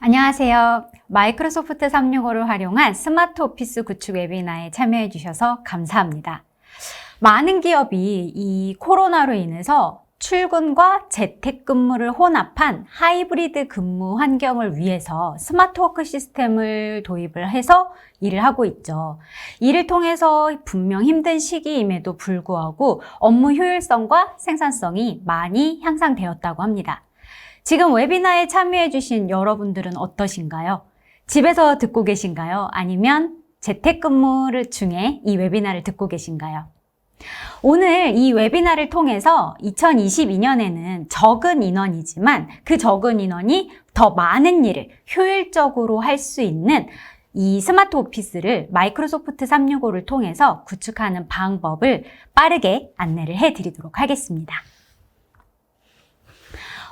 안녕하세요. 마이크로소프트 365를 활용한 스마트 오피스 구축 웨비나에 참여해 주셔서 감사합니다. 많은 기업이 이 코로나로 인해서 출근과 재택근무를 혼합한 하이브리드 근무 환경을 위해서 스마트워크 시스템을 도입을 해서 일을 하고 있죠. 이를 통해서 분명 힘든 시기임에도 불구하고 업무 효율성과 생산성이 많이 향상되었다고 합니다. 지금 웨비나에 참여해 주신 여러분들은 어떠신가요? 집에서 듣고 계신가요? 아니면 재택근무를 중에 이 웨비나를 듣고 계신가요? 오늘 이 웨비나를 통해서 2022년에는 적은 인원이지만 그 적은 인원이 더 많은 일을 효율적으로 할 수 있는 이 스마트 오피스를 마이크로소프트 365를 통해서 구축하는 방법을 빠르게 안내를 해드리도록 하겠습니다.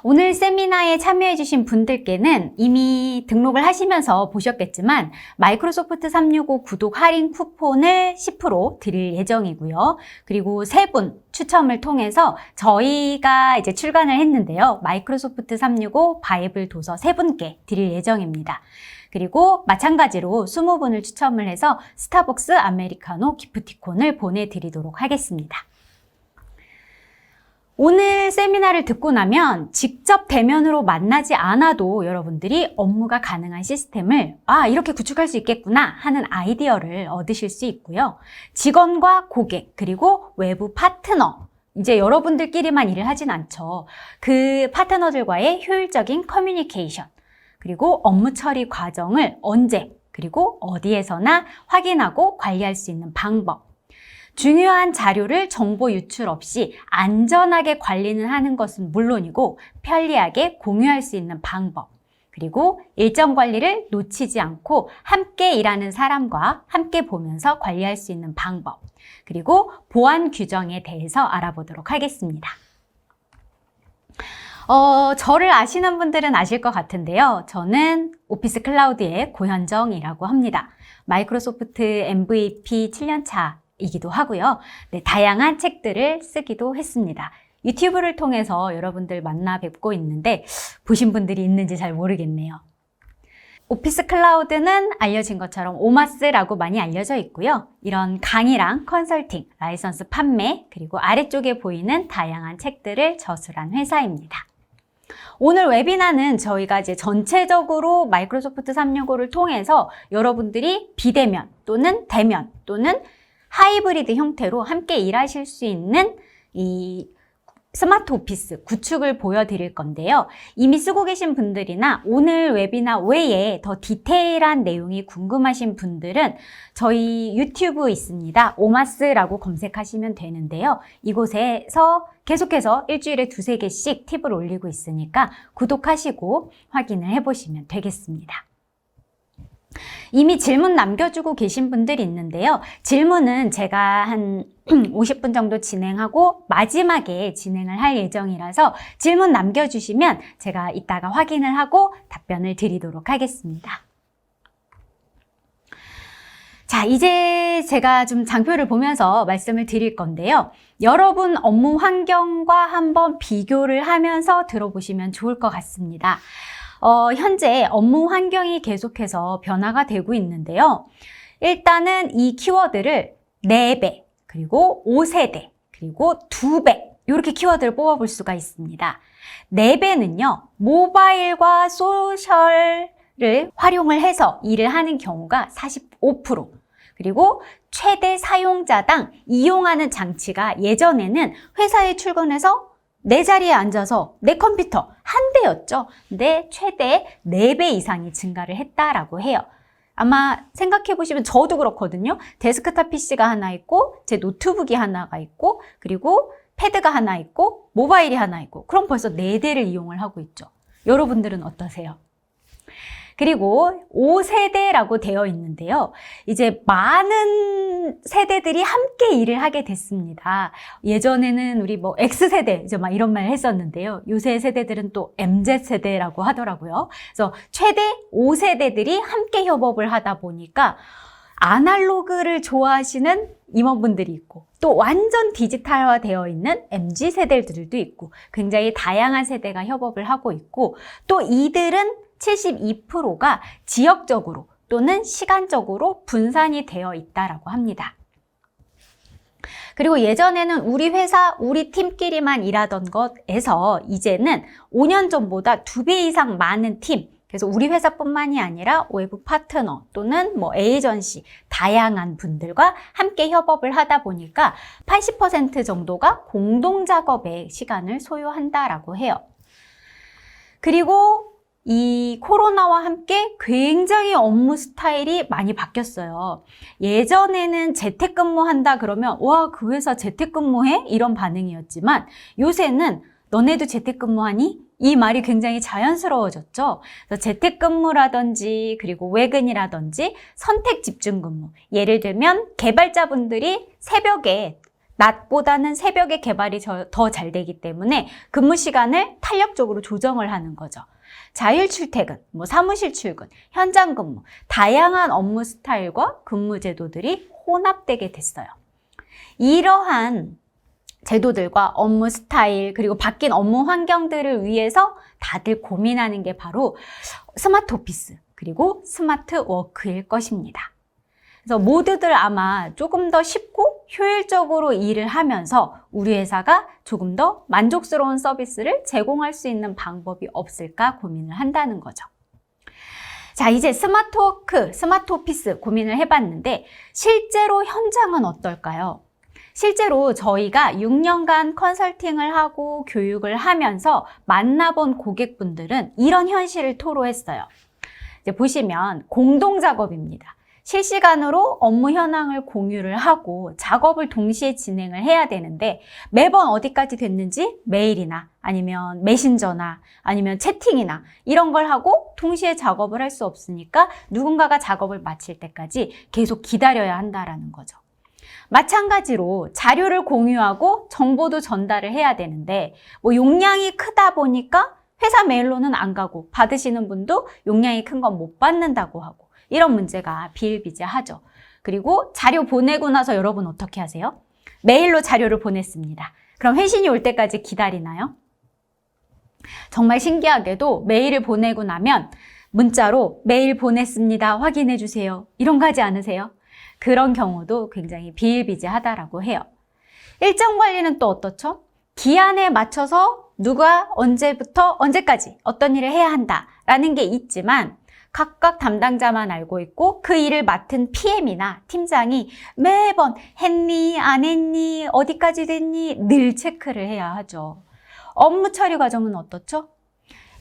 오늘 세미나에 참여해주신 분들께는 이미 등록을 하시면서 보셨겠지만 마이크로소프트 365 구독 할인 쿠폰을 10% 드릴 예정이고요. 그리고 3분 추첨을 통해서 저희가 이제 출간을 했는데요. 마이크로소프트 365 바이블 도서 3분께 드릴 예정입니다. 그리고 마찬가지로 20분을 추첨을 해서 스타벅스 아메리카노 기프티콘을 보내드리도록 하겠습니다. 오늘 세미나를 듣고 나면 직접 대면으로 만나지 않아도 여러분들이 업무가 가능한 시스템을 이렇게 구축할 수 있겠구나 하는 아이디어를 얻으실 수 있고요. 직원과 고객 그리고 외부 파트너, 이제 여러분들끼리만 일을 하진 않죠. 그 파트너들과의 효율적인 커뮤니케이션, 그리고 업무 처리 과정을 언제 그리고 어디에서나 확인하고 관리할 수 있는 방법, 중요한 자료를 정보 유출 없이 안전하게 관리는 하는 것은 물론이고 편리하게 공유할 수 있는 방법, 그리고 일정 관리를 놓치지 않고 함께 일하는 사람과 함께 보면서 관리할 수 있는 방법, 그리고 보안 규정에 대해서 알아보도록 하겠습니다. 저를 아시는 분들은 아실 것 같은데요. 저는 오피스 클라우드의 고현정이라고 합니다. 마이크로소프트 MVP 7년차 이기도 하고요. 네, 다양한 책들을 쓰기도 했습니다. 유튜브를 통해서 여러분들 만나 뵙고 있는데 보신 분들이 있는지 잘 모르겠네요. 오피스 클라우드는 알려진 것처럼 오마스라고 많이 알려져 있고요. 이런 강의랑 컨설팅, 라이선스 판매, 그리고 아래쪽에 보이는 다양한 책들을 저술한 회사입니다. 오늘 웨비나는 저희가 이제 전체적으로 마이크로소프트 365를 통해서 여러분들이 비대면 또는 대면 또는 하이브리드 형태로 함께 일하실 수 있는 이 스마트 오피스 구축을 보여드릴 건데요. 이미 쓰고 계신 분들이나 오늘 웨비나 외에 더 디테일한 내용이 궁금하신 분들은 저희 유튜브 있습니다. 오마스라고 검색하시면 되는데요. 이곳에서 계속해서 일주일에 2-3개씩 팁을 올리고 있으니까 구독하시고 확인을 해보시면 되겠습니다. 이미 질문 남겨주고 계신 분들이 있는데요. 질문은 제가 한 50분 정도 진행하고 마지막에 진행을 할 예정이라서 질문 남겨주시면 제가 이따가 확인을 하고 답변을 드리도록 하겠습니다. 자, 이제 제가 좀 장표를 보면서 말씀을 드릴 건데요. 여러분 업무 환경과 한번 비교를 하면서 들어보시면 좋을 것 같습니다. 현재 업무 환경이 계속해서 변화가 되고 있는데요. 일단은 이 키워드를 4배, 그리고 5세대, 그리고 2배 이렇게 키워드를 뽑아볼 수가 있습니다. 4배는요. 모바일과 소셜을 활용을 해서 일을 하는 경우가 45%, 그리고 최대 사용자당 이용하는 장치가 예전에는 회사에 출근해서 내 자리에 앉아서 내 컴퓨터 한 대였죠. 근데 최대 4배 이상이 증가를 했다라고 해요. 아마 생각해 보시면 저도 그렇거든요. 데스크탑 PC가 하나 있고 제 노트북이 하나가 있고 그리고 패드가 하나 있고 모바일이 하나 있고 그럼 벌써 4대를 이용을 하고 있죠. 여러분들은 어떠세요? 그리고 5세대라고 되어 있는데요. 이제 많은 세대들이 함께 일을 하게 됐습니다. 예전에는 우리 뭐 X세대 이제 막 이런 말 했었는데요. 요새 세대들은 또 MZ세대라고 하더라고요. 그래서 최대 5세대들이 함께 협업을 하다 보니까 아날로그를 좋아하시는 임원분들이 있고 또 완전 디지털화 되어 있는 MZ세대들도 있고 굉장히 다양한 세대가 협업을 하고 있고 또 이들은 72%가 지역적으로 또는 시간적으로 분산이 되어 있다라고 합니다. 그리고 예전에는 우리 회사, 우리 팀끼리만 일하던 것에서 이제는 5년 전보다 2배 이상 많은 팀, 그래서 우리 회사뿐만이 아니라 외부 파트너 또는 에이전시, 다양한 분들과 함께 협업을 하다 보니까 80% 정도가 공동 작업에 시간을 소요한다라고 해요. 그리고 이 코로나와 함께 굉장히 업무 스타일이 많이 바뀌었어요. 예전에는 재택근무한다 그러면 와, 그 회사 재택근무해? 이런 반응이었지만 요새는 너네도 재택근무하니? 이 말이 굉장히 자연스러워졌죠. 그래서 재택근무라든지 그리고 외근이라든지 선택 집중근무. 예를 들면 개발자분들이 새벽에 낮보다는 새벽에 개발이 더 잘 되기 때문에 근무 시간을 탄력적으로 조정을 하는 거죠. 자율 출퇴근, 사무실 출근, 현장 근무, 다양한 업무 스타일과 근무 제도들이 혼합되게 됐어요. 이러한 제도들과 업무 스타일 그리고 바뀐 업무 환경들을 위해서 다들 고민하는 게 바로 스마트 오피스 그리고 스마트 워크일 것입니다. 그래서 모두들 아마 조금 더 쉽고 효율적으로 일을 하면서 우리 회사가 조금 더 만족스러운 서비스를 제공할 수 있는 방법이 없을까 고민을 한다는 거죠. 자, 이제 스마트 워크, 스마트 오피스 고민을 해봤는데 실제로 현장은 어떨까요? 실제로 저희가 6년간 컨설팅을 하고 교육을 하면서 만나본 고객분들은 이런 현실을 토로했어요. 이제 보시면 공동 작업입니다. 실시간으로 업무 현황을 공유를 하고 작업을 동시에 진행을 해야 되는데 매번 어디까지 됐는지 메일이나 아니면 메신저나 아니면 채팅이나 이런 걸 하고 동시에 작업을 할 수 없으니까 누군가가 작업을 마칠 때까지 계속 기다려야 한다라는 거죠. 마찬가지로 자료를 공유하고 정보도 전달을 해야 되는데 용량이 크다 보니까 회사 메일로는 안 가고 받으시는 분도 용량이 큰 건 못 받는다고 하고 이런 문제가 비일비재하죠. 그리고 자료 보내고 나서 여러분 어떻게 하세요? 메일로 자료를 보냈습니다. 그럼 회신이 올 때까지 기다리나요? 정말 신기하게도 메일을 보내고 나면 문자로 메일 보냈습니다. 확인해 주세요. 이런 거 하지 않으세요? 그런 경우도 굉장히 비일비재하다라고 해요. 일정 관리는 또 어떻죠? 기한에 맞춰서 누가 언제부터 언제까지 어떤 일을 해야 한다라는 게 있지만 각각 담당자만 알고 있고 그 일을 맡은 PM이나 팀장이 매번 했니, 안 했니, 어디까지 됐니 늘 체크를 해야 하죠. 업무 처리 과정은 어떻죠?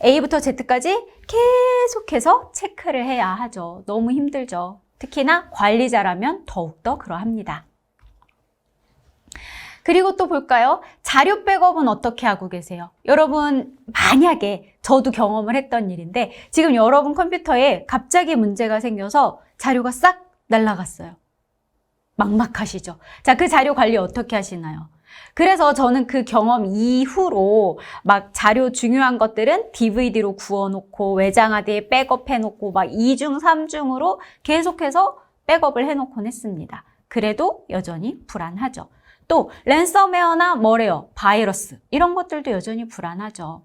A부터 Z까지 계속해서 체크를 해야 하죠. 너무 힘들죠. 특히나 관리자라면 더욱더 그러합니다. 그리고 또 볼까요? 자료 백업은 어떻게 하고 계세요? 여러분 만약에 저도 경험을 했던 일인데 지금 여러분 컴퓨터에 갑자기 문제가 생겨서 자료가 싹 날아갔어요. 막막하시죠? 자, 그 자료 관리 어떻게 하시나요? 그래서 저는 그 경험 이후로 막 자료 중요한 것들은 DVD로 구워놓고 외장하드에 백업해놓고 막 2중, 3중으로 계속해서 백업을 해놓곤 했습니다. 그래도 여전히 불안하죠. 또 랜섬웨어나 머레어, 바이러스 이런 것들도 여전히 불안하죠.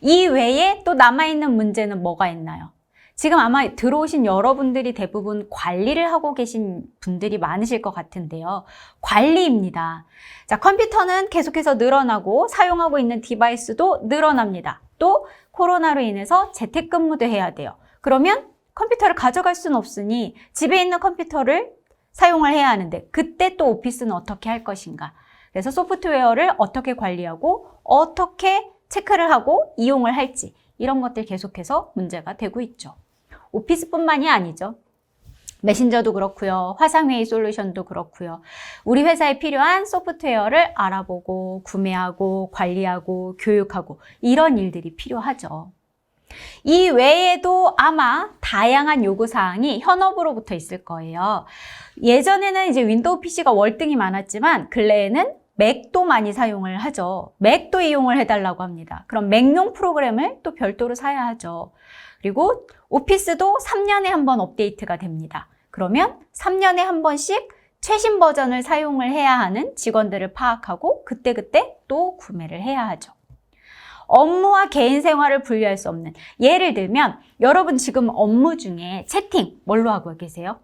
이 외에 또 남아있는 문제는 뭐가 있나요? 지금 아마 들어오신 여러분들이 대부분 관리를 하고 계신 분들이 많으실 것 같은데요. 관리입니다. 자, 컴퓨터는 계속해서 늘어나고 사용하고 있는 디바이스도 늘어납니다. 또 코로나로 인해서 재택근무도 해야 돼요. 그러면 컴퓨터를 가져갈 수는 없으니 집에 있는 컴퓨터를 사용을 해야 하는데 그때 또 오피스는 어떻게 할 것인가. 그래서 소프트웨어를 어떻게 관리하고 어떻게 체크를 하고 이용을 할지 이런 것들 계속해서 문제가 되고 있죠. 오피스뿐만이 아니죠. 메신저도 그렇고요. 화상회의 솔루션도 그렇고요. 우리 회사에 필요한 소프트웨어를 알아보고 구매하고 관리하고 교육하고 이런 일들이 필요하죠. 이 외에도 아마 다양한 요구사항이 현업으로부터 있을 거예요. 예전에는 이제 윈도우 PC가 월등히 많았지만 근래에는 맥도 많이 사용을 하죠. 맥도 이용을 해달라고 합니다. 그럼 맥용 프로그램을 또 별도로 사야 하죠. 그리고 오피스도 3년에 한 번 업데이트가 됩니다. 그러면 3년에 한 번씩 최신 버전을 사용을 해야 하는 직원들을 파악하고 그때그때 또 구매를 해야 하죠. 업무와 개인 생활을 분리할 수 없는. 예를 들면 여러분 지금 업무 중에 채팅 뭘로 하고 계세요?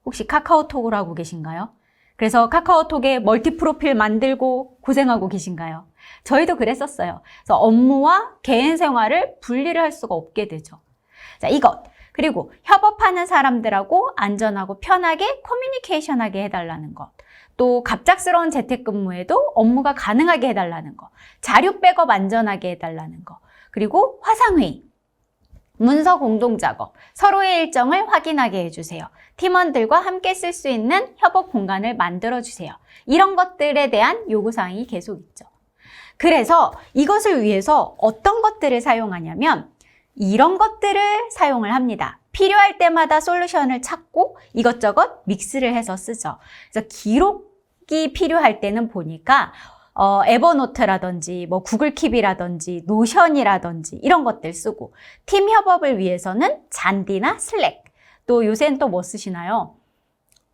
혹시 카카오톡으로 하고 계신가요? 그래서 카카오톡에 멀티 프로필 만들고 고생하고 계신가요? 저희도 그랬었어요. 그래서 업무와 개인 생활을 분리를 할 수가 없게 되죠. 자, 이것. 그리고 협업하는 사람들하고 안전하고 편하게 커뮤니케이션하게 해달라는 것. 또 갑작스러운 재택근무에도 업무가 가능하게 해달라는 거. 자료 백업 안전하게 해달라는 거. 그리고 화상회의. 문서 공동작업, 서로의 일정을 확인하게 해주세요. 팀원들과 함께 쓸 수 있는 협업 공간을 만들어주세요. 이런 것들에 대한 요구사항이 계속 있죠. 그래서 이것을 위해서 어떤 것들을 사용하냐면 이런 것들을 사용을 합니다. 필요할 때마다 솔루션을 찾고 이것저것 믹스를 해서 쓰죠. 그래서 기록이 필요할 때는 보니까 에버노트라든지 뭐 구글 킵이라든지 노션이라든지 이런 것들 쓰고 팀 협업을 위해서는 잔디나 슬랙 또 요새는 또 뭐 쓰시나요?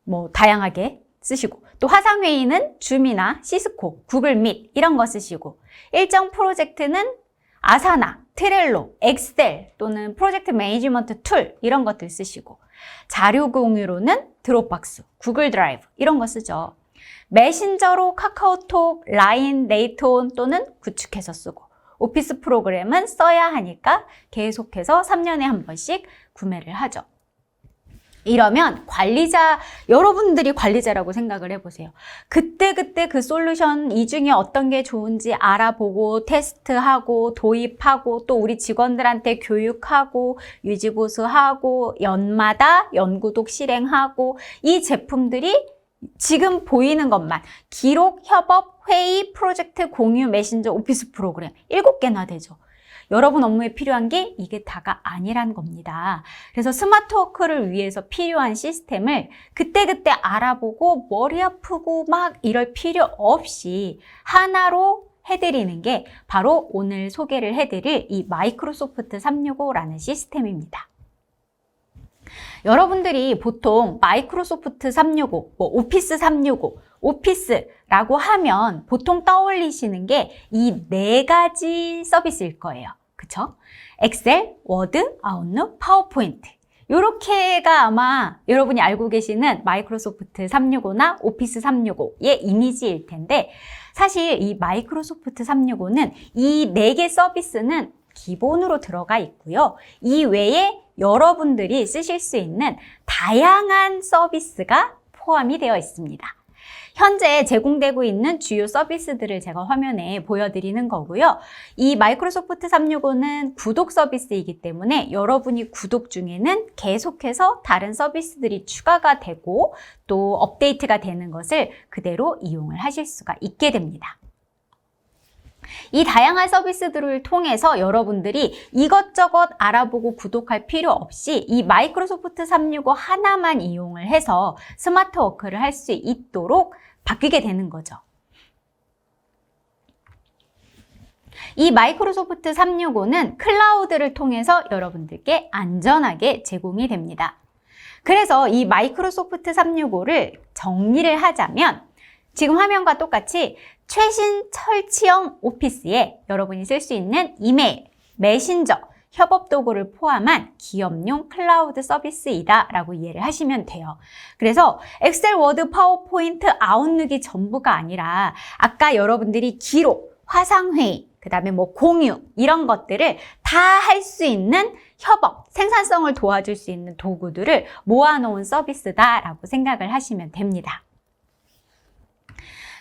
뭐 다양하게 쓰시고 또 화상회의는 줌이나 시스코, 구글 밋 이런 거 쓰시고 일정 프로젝트는 아사나, 트렐로, 엑셀 또는 프로젝트 매니지먼트 툴 이런 것들 쓰시고 자료 공유로는 드롭박스, 구글 드라이브 이런 거 쓰죠. 메신저로 카카오톡, 라인, 네이트온 또는 구축해서 쓰고 오피스 프로그램은 써야 하니까 계속해서 3년에 한 번씩 구매를 하죠. 이러면 여러분들이 관리자라고 생각을 해보세요. 그때그때 그 솔루션 이 중에 어떤 게 좋은지 알아보고 테스트하고 도입하고 또 우리 직원들한테 교육하고 유지보수하고 연마다 연구독 실행하고 이 제품들이 지금 보이는 것만 기록, 협업, 회의, 프로젝트, 공유, 메신저, 오피스 프로그램 7개나 되죠. 여러분 업무에 필요한 게 이게 다가 아니란 겁니다. 그래서 스마트워크를 위해서 필요한 시스템을 그때그때 알아보고 머리 아프고 막 이럴 필요 없이 하나로 해드리는 게 바로 오늘 소개를 해드릴 이 마이크로소프트 365라는 시스템입니다. 여러분들이 보통 마이크로소프트 365, 뭐 오피스 365, 오피스라고 하면 보통 떠올리시는 게 이 4가지 서비스일 거예요. 그쵸? 엑셀, 워드, 아웃룩, 파워포인트. 요렇게가 아마 여러분이 알고 계시는 마이크로소프트 365나 오피스 365의 이미지일 텐데 사실 이 마이크로소프트 365는 이 4개 서비스는 기본으로 들어가 있고요. 이 외에 여러분들이 쓰실 수 있는 다양한 서비스가 포함이 되어 있습니다. 현재 제공되고 있는 주요 서비스들을 제가 화면에 보여드리는 거고요. 이 마이크로소프트 365는 구독 서비스이기 때문에 여러분이 구독 중에는 계속해서 다른 서비스들이 추가가 되고 또 업데이트가 되는 것을 그대로 이용을 하실 수가 있게 됩니다. 이 다양한 서비스들을 통해서 여러분들이 이것저것 알아보고 구독할 필요 없이 이 마이크로소프트 365 하나만 이용을 해서 스마트 워크를 할 수 있도록 바뀌게 되는 거죠. 이 마이크로소프트 365는 클라우드를 통해서 여러분들께 안전하게 제공이 됩니다. 그래서 이 마이크로소프트 365를 정리를 하자면 지금 화면과 똑같이 최신 설치형 오피스에 여러분이 쓸 수 있는 이메일, 메신저, 협업 도구를 포함한 기업용 클라우드 서비스이다 라고 이해를 하시면 돼요. 그래서 엑셀, 워드, 파워포인트, 아웃룩이 전부가 아니라 아까 여러분들이 기록, 화상회의, 그 다음에 뭐 공유 이런 것들을 다 할 수 있는 협업, 생산성을 도와줄 수 있는 도구들을 모아놓은 서비스다라고 생각을 하시면 됩니다.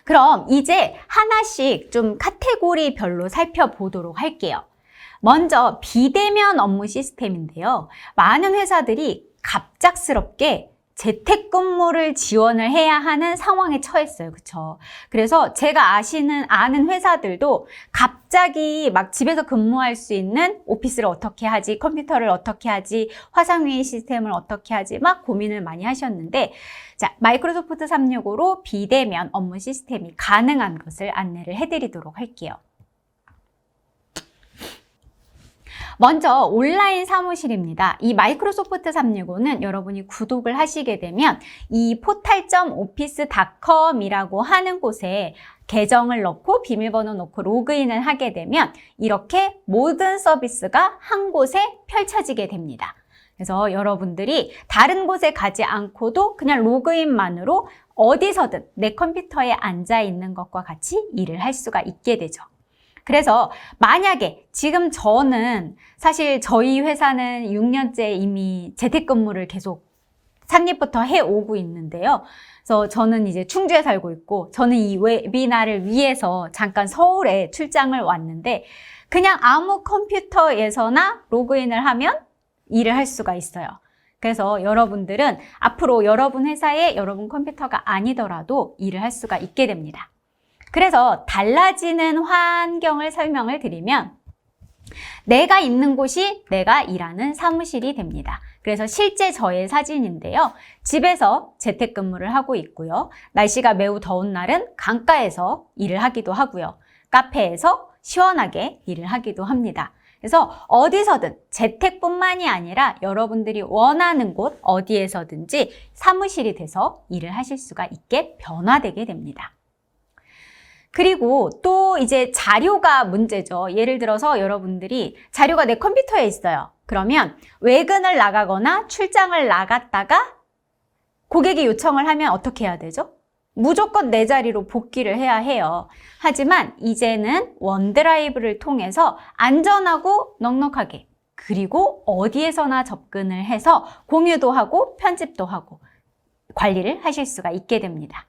그럼 이제 하나씩 좀 카테고리별로 살펴보도록 할게요. 먼저 비대면 업무 시스템인데요. 많은 회사들이 갑작스럽게 재택근무를 지원을 해야 하는 상황에 처했어요. 그쵸? 그래서 제가 아는 회사들도 갑자기 막 집에서 근무할 수 있는 오피스를 어떻게 하지, 컴퓨터를 어떻게 하지, 화상회의 시스템을 어떻게 하지 막 고민을 많이 하셨는데 자, 마이크로소프트 365로 비대면 업무 시스템이 가능한 것을 안내를 해드리도록 할게요. 먼저 온라인 사무실입니다. 이 마이크로소프트 365는 여러분이 구독을 하시게 되면 이 portal.office.com이라고 하는 곳에 계정을 넣고 비밀번호 넣고 로그인을 하게 되면 이렇게 모든 서비스가 한 곳에 펼쳐지게 됩니다. 그래서 여러분들이 다른 곳에 가지 않고도 그냥 로그인만으로 어디서든 내 컴퓨터에 앉아 있는 것과 같이 일을 할 수가 있게 되죠. 그래서 만약에 지금 저는 사실 저희 회사는 6년째 이미 재택근무를 계속 창립부터 해오고 있는데요. 그래서 저는 이제 충주에 살고 있고 저는 이 웨비나를 위해서 잠깐 서울에 출장을 왔는데 그냥 아무 컴퓨터에서나 로그인을 하면 일을 할 수가 있어요. 그래서 여러분들은 앞으로 여러분 회사에 여러분 컴퓨터가 아니더라도 일을 할 수가 있게 됩니다. 그래서 달라지는 환경을 설명을 드리면 내가 있는 곳이 내가 일하는 사무실이 됩니다. 그래서 실제 저의 사진인데요. 집에서 재택근무를 하고 있고요. 날씨가 매우 더운 날은 강가에서 일을 하기도 하고요. 카페에서 시원하게 일을 하기도 합니다. 그래서 어디서든 재택뿐만이 아니라 여러분들이 원하는 곳 어디에서든지 사무실이 돼서 일을 하실 수가 있게 변화되게 됩니다. 그리고 또 이제 자료가 문제죠. 예를 들어서 여러분들이 자료가 내 컴퓨터에 있어요. 그러면 외근을 나가거나 출장을 나갔다가 고객이 요청을 하면 어떻게 해야 되죠? 무조건 내 자리로 복귀를 해야 해요. 하지만 이제는 원드라이브를 통해서 안전하고 넉넉하게 그리고 어디에서나 접근을 해서 공유도 하고 편집도 하고 관리를 하실 수가 있게 됩니다.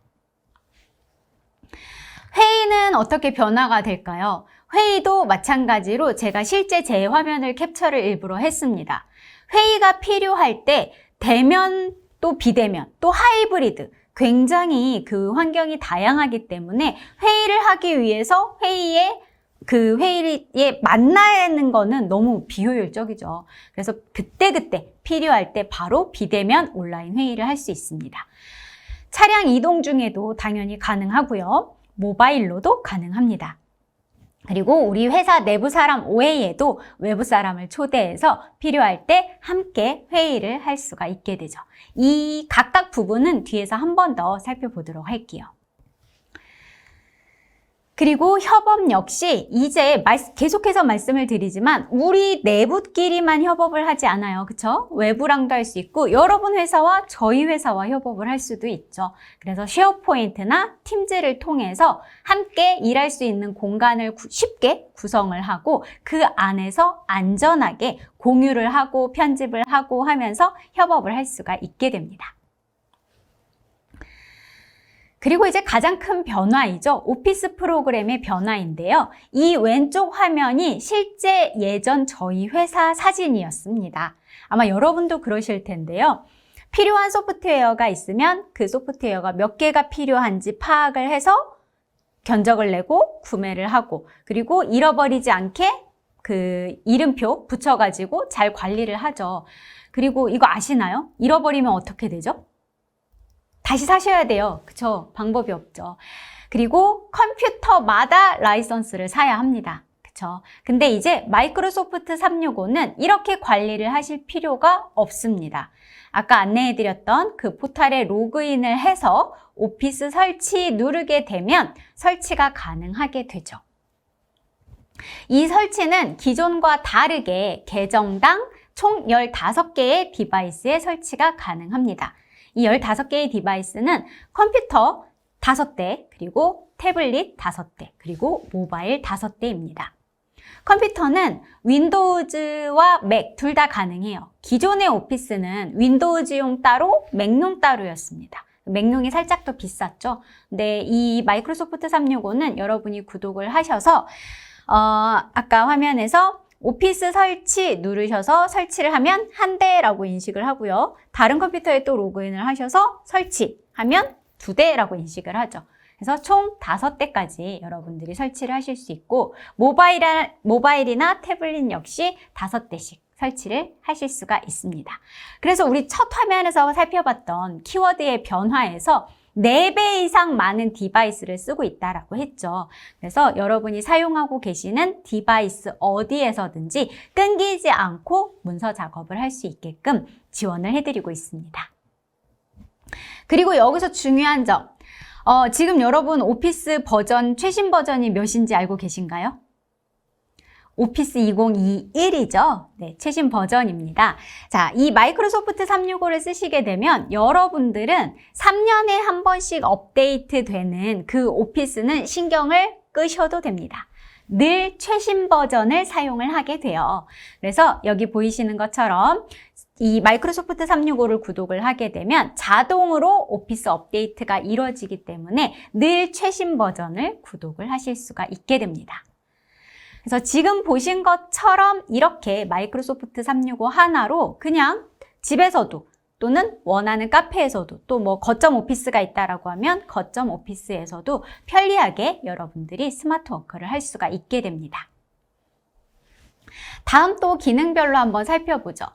회의는 어떻게 변화가 될까요? 회의도 마찬가지로 제가 실제 제 화면을 캡처를 일부러 했습니다. 회의가 필요할 때 대면 또 비대면 또 하이브리드 굉장히 그 환경이 다양하기 때문에 회의를 하기 위해서 회의에 만나는 거는 너무 비효율적이죠. 그래서 그때그때 필요할 때 바로 비대면 온라인 회의를 할 수 있습니다. 차량 이동 중에도 당연히 가능하고요. 모바일로도 가능합니다. 그리고 우리 회사 내부 사람 외에도 외부 사람을 초대해서 필요할 때 함께 회의를 할 수가 있게 되죠. 이 각각 부분은 뒤에서 한 번 더 살펴보도록 할게요. 그리고 협업 역시 이제 계속해서 말씀을 드리지만 우리 내부끼리만 협업을 하지 않아요. 그쵸? 외부랑도 할 수 있고 여러분 회사와 저희 회사와 협업을 할 수도 있죠. 그래서 쉐어포인트나 팀즈를 통해서 함께 일할 수 있는 공간을 쉽게 구성을 하고 그 안에서 안전하게 공유를 하고 편집을 하고 하면서 협업을 할 수가 있게 됩니다. 그리고 이제 가장 큰 변화이죠. 오피스 프로그램의 변화인데요. 이 왼쪽 화면이 실제 예전 저희 회사 사진이었습니다. 아마 여러분도 그러실 텐데요. 필요한 소프트웨어가 있으면 그 소프트웨어가 몇 개가 필요한지 파악을 해서 견적을 내고 구매를 하고 그리고 잃어버리지 않게 그 이름표 붙여가지고 잘 관리를 하죠. 그리고 이거 아시나요? 잃어버리면 어떻게 되죠? 다시 사셔야 돼요. 그쵸? 방법이 없죠. 그리고 컴퓨터마다 라이선스를 사야 합니다. 그쵸? 근데 이제 마이크로소프트 365는 이렇게 관리를 하실 필요가 없습니다. 아까 안내해드렸던 그 포털에 로그인을 해서 오피스 설치 누르게 되면 설치가 가능하게 되죠. 이 설치는 기존과 다르게 계정당 총 15개의 디바이스에 설치가 가능합니다. 이 15개의 디바이스는 컴퓨터 5대, 그리고 태블릿 5대, 그리고 모바일 5대입니다. 컴퓨터는 윈도우즈와 맥 둘 다 가능해요. 기존의 오피스는 윈도우즈용 따로, 맥용 따로였습니다. 맥용이 살짝 더 비쌌죠. 근데 이 마이크로소프트 365는 여러분이 구독을 하셔서 아까 화면에서 오피스 설치 누르셔서 설치를 하면 한 대라고 인식을 하고요. 다른 컴퓨터에 또 로그인을 하셔서 설치하면 2대라고 인식을 하죠. 그래서 총 5대까지 여러분들이 설치를 하실 수 있고 모바일이나 태블릿 역시 5대씩 설치를 하실 수가 있습니다. 그래서 우리 첫 화면에서 살펴봤던 키워드의 변화에서 4배 이상 많은 디바이스를 쓰고 있다라고 했죠. 그래서 여러분이 사용하고 계시는 디바이스 어디에서든지 끊기지 않고 문서 작업을 할 수 있게끔 지원을 해드리고 있습니다. 그리고 여기서 중요한 점, 지금 여러분 오피스 버전, 최신 버전이 몇인지 알고 계신가요? 오피스 2021이죠. 네, 최신 버전입니다. 자, 이 마이크로소프트 365를 쓰시게 되면 여러분들은 3년에 한 번씩 업데이트 되는 그 오피스는 신경을 끄셔도 됩니다. 늘 최신 버전을 사용을 하게 돼요. 그래서 여기 보이시는 것처럼 이 마이크로소프트 365를 구독을 하게 되면 자동으로 오피스 업데이트가 이루어지기 때문에 늘 최신 버전을 구독을 하실 수가 있게 됩니다. 그래서 지금 보신 것처럼 이렇게 마이크로소프트 365 하나로 그냥 집에서도 또는 원하는 카페에서도 또 뭐 거점 오피스가 있다라고 하면 거점 오피스에서도 편리하게 여러분들이 스마트 워크를 할 수가 있게 됩니다. 다음 또 기능별로 한번 살펴보죠.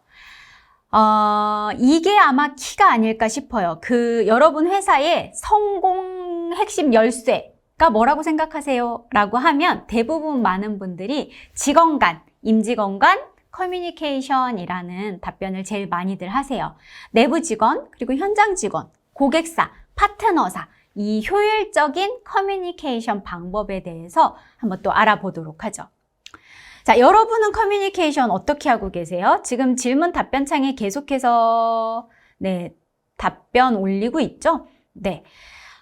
이게 아마 키가 아닐까 싶어요. 여러분 회사의 성공 핵심 열쇠가 뭐라고 생각하세요? 라고 하면 대부분 많은 분들이 직원 간, 임직원 간 커뮤니케이션이라는 답변을 제일 많이들 하세요. 내부 직원, 그리고 현장 직원, 고객사, 파트너사, 이 효율적인 커뮤니케이션 방법에 대해서 한번 또 알아보도록 하죠. 자, 여러분은 커뮤니케이션 어떻게 하고 계세요? 지금 질문 답변창에 계속해서 답변 올리고 있죠? 네.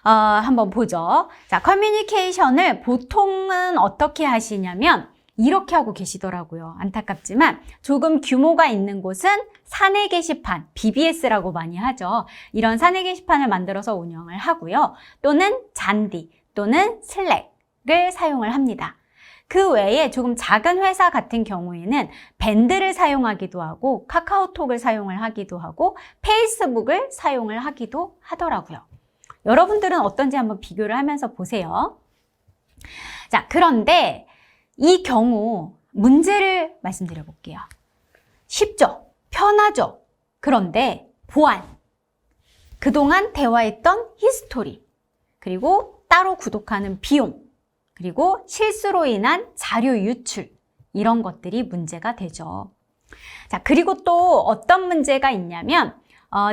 한번 보죠. 자, 커뮤니케이션을 보통은 어떻게 하시냐면 이렇게 하고 계시더라고요. 안타깝지만 조금 규모가 있는 곳은 사내 게시판, BBS라고 많이 하죠. 이런 사내 게시판을 만들어서 운영을 하고요. 또는 잔디 또는 슬랙을 사용을 합니다. 그 외에 조금 작은 회사 같은 경우에는 밴드를 사용하기도 하고 카카오톡을 사용을 하기도 하고 페이스북을 사용을 하기도 하더라고요. 여러분들은 어떤지 한번 비교를 하면서 보세요. 자, 그런데 이 경우 문제를 말씀드려 볼게요. 쉽죠? 편하죠? 그런데 보안, 그동안 대화했던 히스토리, 그리고 따로 구독하는 비용, 그리고 실수로 인한 자료 유출, 이런 것들이 문제가 되죠. 자, 그리고 또 어떤 문제가 있냐면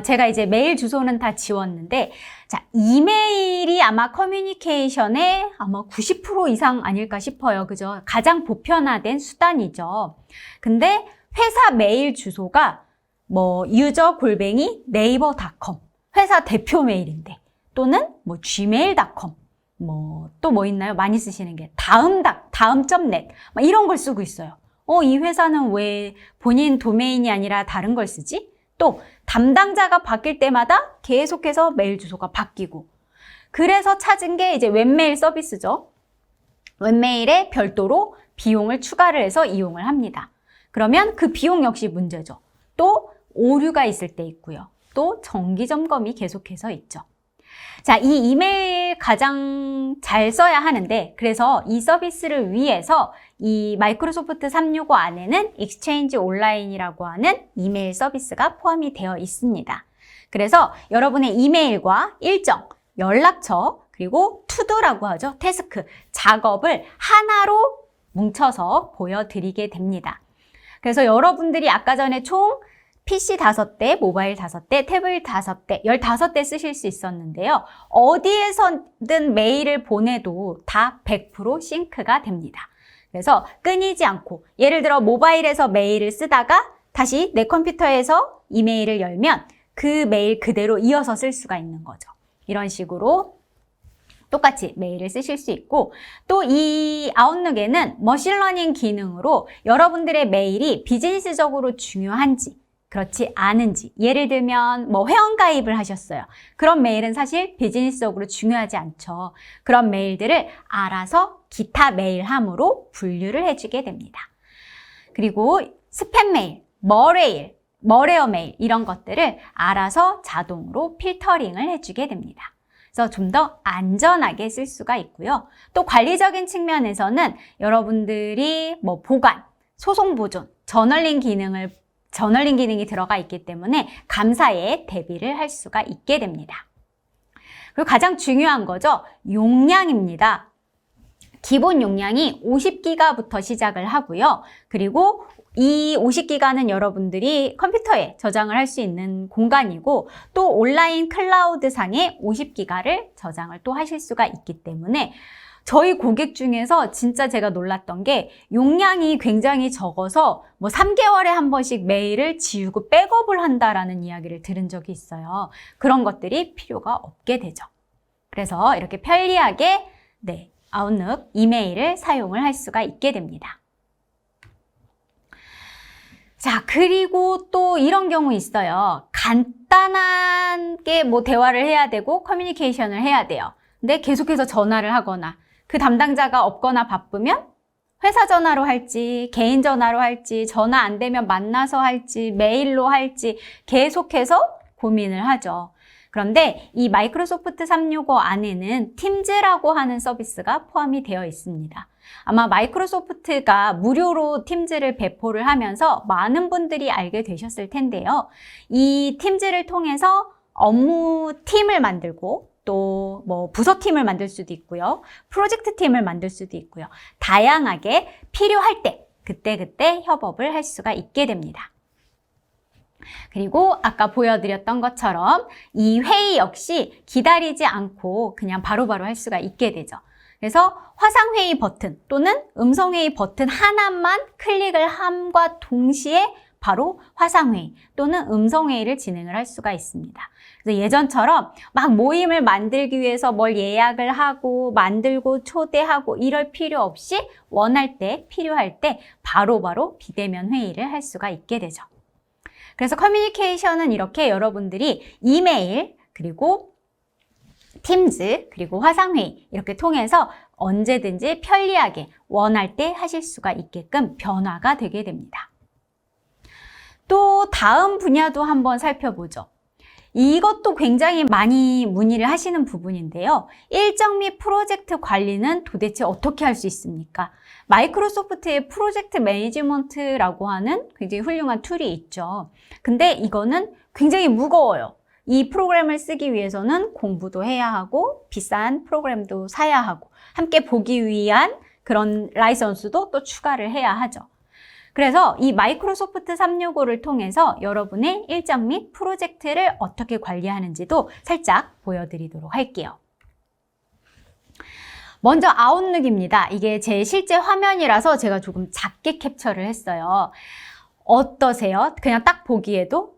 제가 이제 메일 주소는 다 지웠는데, 자, 이메일이 아마 커뮤니케이션의 아마 90% 이상 아닐까 싶어요. 그죠? 가장 보편화된 수단이죠. 근데 회사 메일 주소가 뭐 user@naver.com, 회사 대표 메일인데, 또는 뭐 gmail.com, 또 있나요? 많이 쓰시는 게 다음.net 막 이런 걸 쓰고 있어요. 이 회사는 왜 본인 도메인이 아니라 다른 걸 쓰지? 또 담당자가 바뀔 때마다 계속해서 메일 주소가 바뀌고, 그래서 찾은 게 이제 웹메일 서비스죠. 웹메일에 별도로 비용을 추가를 해서 이용을 합니다. 그러면 그 비용 역시 문제죠. 또 오류가 있을 때 있고요. 또 정기 점검이 계속해서 있죠. 자, 이 이메일 가장 잘 써야 하는데, 그래서 이 서비스를 위해서 이 마이크로소프트 365 안에는 익스체인지 온라인이라고 하는 이메일 서비스가 포함이 되어 있습니다. 그래서 여러분의 이메일과 일정, 연락처, 그리고 투두라고 하죠. 태스크, 작업을 하나로 뭉쳐서 보여드리게 됩니다. 그래서 여러분들이 아까 전에 총 PC 5대, 모바일 5대, 태블릿 5대, 15대 쓰실 수 있었는데요. 어디에서든 메일을 보내도 다 100% 싱크가 됩니다. 그래서 끊이지 않고, 예를 들어 모바일에서 메일을 쓰다가 다시 내 컴퓨터에서 이메일을 열면 그 메일 그대로 이어서 쓸 수가 있는 거죠. 이런 식으로 똑같이 메일을 쓰실 수 있고, 또 이 아웃룩에는 머신러닝 기능으로 여러분들의 메일이 비즈니스적으로 중요한지 그렇지 않은지, 예를 들면 회원가입을 하셨어요. 그런 메일은 사실 비즈니스적으로 중요하지 않죠. 그런 메일들을 알아서 기타 메일함으로 분류를 해주게 됩니다. 그리고 스팸 메일, 머레어 메일 이런 것들을 알아서 자동으로 필터링을 해주게 됩니다. 그래서 좀 더 안전하게 쓸 수가 있고요. 또 관리적인 측면에서는 여러분들이 보관, 소송 보존, 저널링 기능이 들어가 있기 때문에 감사에 대비를 할 수가 있게 됩니다. 그리고 가장 중요한 거죠. 용량입니다. 기본 용량이 50기가부터 시작을 하고요. 그리고 이 50기가는 여러분들이 컴퓨터에 저장을 할 수 있는 공간이고 또 온라인 클라우드 상에 50기가를 저장을 또 하실 수가 있기 때문에 저희 고객 중에서 진짜 제가 놀랐던 게 용량이 굉장히 적어서 뭐 3개월에 한 번씩 메일을 지우고 백업을 한다라는 이야기를 들은 적이 있어요. 그런 것들이 필요가 없게 되죠. 그래서 이렇게 편리하게 아웃룩 이메일을 사용을 할 수가 있게 됩니다. 자, 그리고 또 이런 경우 있어요. 간단하게 뭐 대화를 해야 되고 커뮤니케이션을 해야 돼요. 근데 계속해서 전화를 하거나 그 담당자가 없거나 바쁘면 회사 전화로 할지 개인 전화로 할지 전화 안 되면 만나서 할지 메일로 할지 계속해서 고민을 하죠. 그런데 이 마이크로소프트 365 안에는 팀즈라고 하는 서비스가 포함이 되어 있습니다. 아마 마이크로소프트가 무료로 팀즈를 배포를 하면서 많은 분들이 알게 되셨을 텐데요. 이 팀즈를 통해서 업무 팀을 만들고 또 뭐 부서팀을 만들 수도 있고요. 프로젝트 팀을 만들 수도 있고요. 다양하게 필요할 때 그때 협업을 할 수가 있게 됩니다. 그리고 아까 보여드렸던 것처럼 이 회의 역시 기다리지 않고 그냥 바로바로 할 수가 있게 되죠. 그래서 화상회의 버튼 또는 음성회의 버튼 하나만 클릭을 함과 동시에 바로 화상회의 또는 음성회의를 진행을 할 수가 있습니다. 그래서 예전처럼 막 모임을 만들기 위해서 뭘 예약을 하고 만들고 초대하고 이럴 필요 없이 원할 때 필요할 때 바로바로 비대면 회의를 할 수가 있게 되죠. 그래서 커뮤니케이션은 이렇게 여러분들이 이메일 그리고 팀즈 그리고 화상회의 이렇게 통해서 언제든지 편리하게 원할 때 하실 수가 있게끔 변화가 되게 됩니다. 또 다음 분야도 한번 살펴보죠. 이것도 굉장히 많이 문의를 하시는 부분인데요. 일정 및 프로젝트 관리는 도대체 어떻게 할 수 있습니까? 마이크로소프트의 프로젝트 매니지먼트라고 하는 굉장히 훌륭한 툴이 있죠. 근데 이거는 굉장히 무거워요. 이 프로그램을 쓰기 위해서는 공부도 해야 하고 비싼 프로그램도 사야 하고 함께 보기 위한 그런 라이선스도 또 추가를 해야 하죠. 그래서 이 마이크로소프트 365를 통해서 여러분의 일정 및 프로젝트를 어떻게 관리하는지도 살짝 보여드리도록 할게요. 먼저 아웃룩입니다. 이게 제 실제 화면이라서 제가 조금 작게 캡처를 했어요. 어떠세요? 그냥 딱 보기에도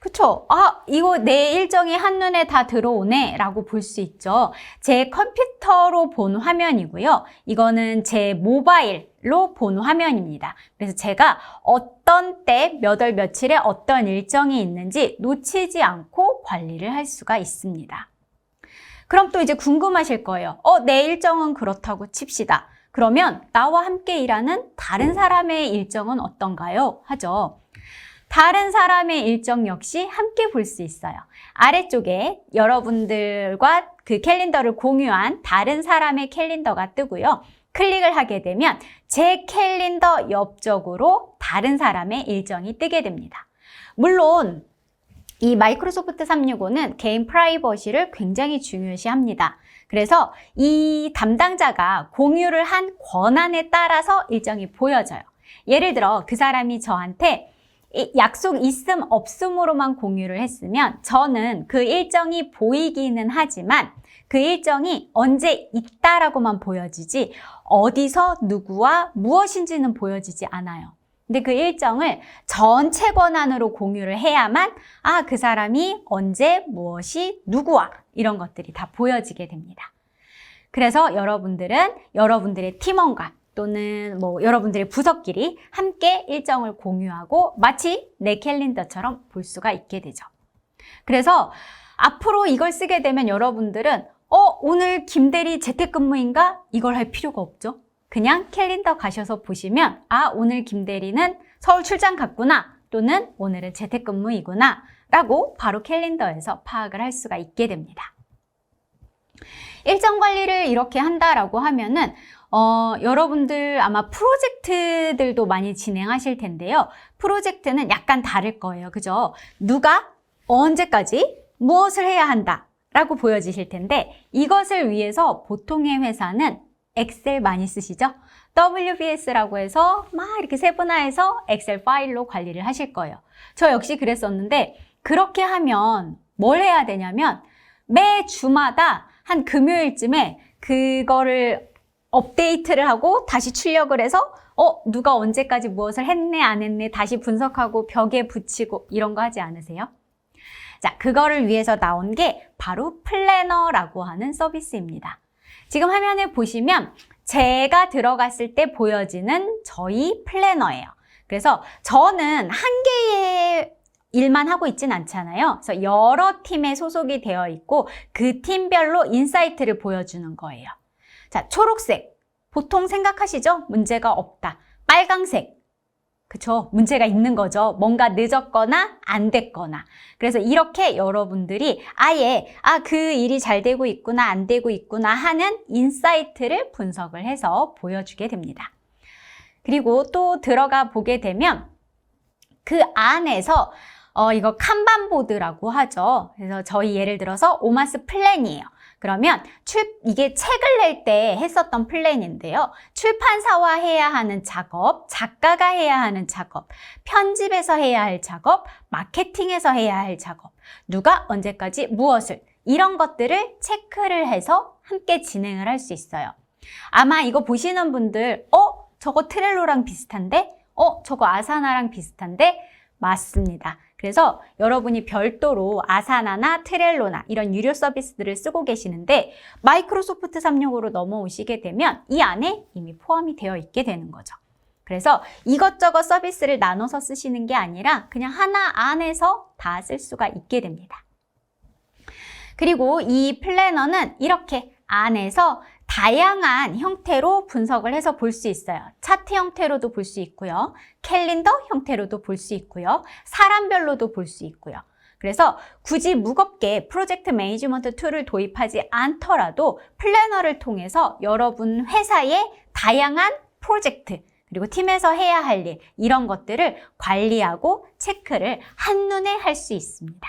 그쵸? 아, 이거 내 일정이 한눈에 다 들어오네 라고 볼 수 있죠. 제 컴퓨터로 본 화면이고요. 이거는 제 모바일로 본 화면입니다. 그래서 제가 어떤 때, 몇 월 며칠에 어떤 일정이 있는지 놓치지 않고 관리를 할 수가 있습니다. 그럼 또 이제 궁금하실 거예요. 내 일정은 그렇다고 칩시다. 그러면 나와 함께 일하는 다른 사람의 일정은 어떤가요? 하죠. 다른 사람의 일정 역시 함께 볼 수 있어요. 아래쪽에 여러분들과 그 캘린더를 공유한 다른 사람의 캘린더가 뜨고요. 클릭을 하게 되면 제 캘린더 옆쪽으로 다른 사람의 일정이 뜨게 됩니다. 물론 이 마이크로소프트 365는 개인 프라이버시를 굉장히 중요시합니다. 그래서 이 담당자가 공유를 한 권한에 따라서 일정이 보여져요. 예를 들어 그 사람이 저한테 약속 있음 없음으로만 공유를 했으면 저는 그 일정이 보이기는 하지만 그 일정이 언제 있다라고만 보여지지 어디서 누구와 무엇인지는 보여지지 않아요. 근데 그 일정을 전체 권한으로 공유를 해야만 그 사람이 언제 무엇이 누구와 이런 것들이 다 보여지게 됩니다. 그래서 여러분들은 여러분들의 팀원과 또는 뭐 여러분들의 부서끼리 함께 일정을 공유하고 마치 내 캘린더처럼 볼 수가 있게 되죠. 그래서 앞으로 이걸 쓰게 되면 여러분들은 오늘 김대리 재택근무인가? 이걸 할 필요가 없죠. 그냥 캘린더 가셔서 보시면 오늘 김대리는 서울 출장 갔구나 또는 오늘은 재택근무이구나 라고 바로 캘린더에서 파악을 할 수가 있게 됩니다. 일정 관리를 이렇게 한다라고 하면은 여러분들 아마 프로젝트들도 많이 진행하실 텐데요. 프로젝트는 약간 다를 거예요. 그죠? 누가 언제까지 무엇을 해야 한다. 라고 보여지실 텐데 이것을 위해서 보통의 회사는 엑셀 많이 쓰시죠? WBS라고 해서 막 이렇게 세분화해서 엑셀 파일로 관리를 하실 거예요. 저 역시 그랬었는데 그렇게 하면 뭘 해야 되냐면 매 주마다 한 금요일쯤에 그거를 업데이트를 하고 다시 출력을 해서 누가 언제까지 무엇을 했네 안 했네 다시 분석하고 벽에 붙이고 이런 거 하지 않으세요? 자, 그거를 위해서 나온 게 바로 플래너라고 하는 서비스입니다. 지금 화면에 보시면 제가 들어갔을 때 보여지는 저희 플래너예요. 그래서 저는 한 개의 일만 하고 있진 않잖아요. 그래서 여러 팀에 소속이 되어 있고 그 팀별로 인사이트를 보여주는 거예요. 자, 초록색. 보통 생각하시죠? 문제가 없다. 빨강색. 그쵸? 문제가 있는 거죠. 뭔가 늦었거나 안 됐거나. 그래서 이렇게 여러분들이 아예 그 일이 잘 되고 있구나 안 되고 있구나 하는 인사이트를 분석을 해서 보여주게 됩니다. 그리고 또 들어가 보게 되면 그 안에서 이거 칸반보드라고 하죠. 그래서 저희 예를 들어서 오마스 플랜이에요. 그러면 이게 책을 낼 때 했었던 플랜인데요. 출판사와 해야 하는 작업, 작가가 해야 하는 작업, 편집에서 해야 할 작업, 마케팅에서 해야 할 작업, 누가 언제까지 무엇을 이런 것들을 체크를 해서 함께 진행을 할 수 있어요. 아마 이거 보시는 분들 저거 트렐로랑 비슷한데? 저거 아사나랑 비슷한데? 맞습니다. 그래서 여러분이 별도로 아사나나 트렐로나 이런 유료 서비스들을 쓰고 계시는데 마이크로소프트 365로 넘어오시게 되면 이 안에 이미 포함이 되어 있게 되는 거죠. 그래서 이것저것 서비스를 나눠서 쓰시는 게 아니라 그냥 하나 안에서 다 쓸 수가 있게 됩니다. 그리고 이 플래너는 이렇게 안에서 다양한 형태로 분석을 해서 볼 수 있어요. 차트 형태로도 볼 수 있고요. 캘린더 형태로도 볼 수 있고요. 사람별로도 볼 수 있고요. 그래서 굳이 무겁게 프로젝트 매니지먼트 툴을 도입하지 않더라도 플래너를 통해서 여러분 회사의 다양한 프로젝트 그리고 팀에서 해야 할 일 이런 것들을 관리하고 체크를 한눈에 할 수 있습니다.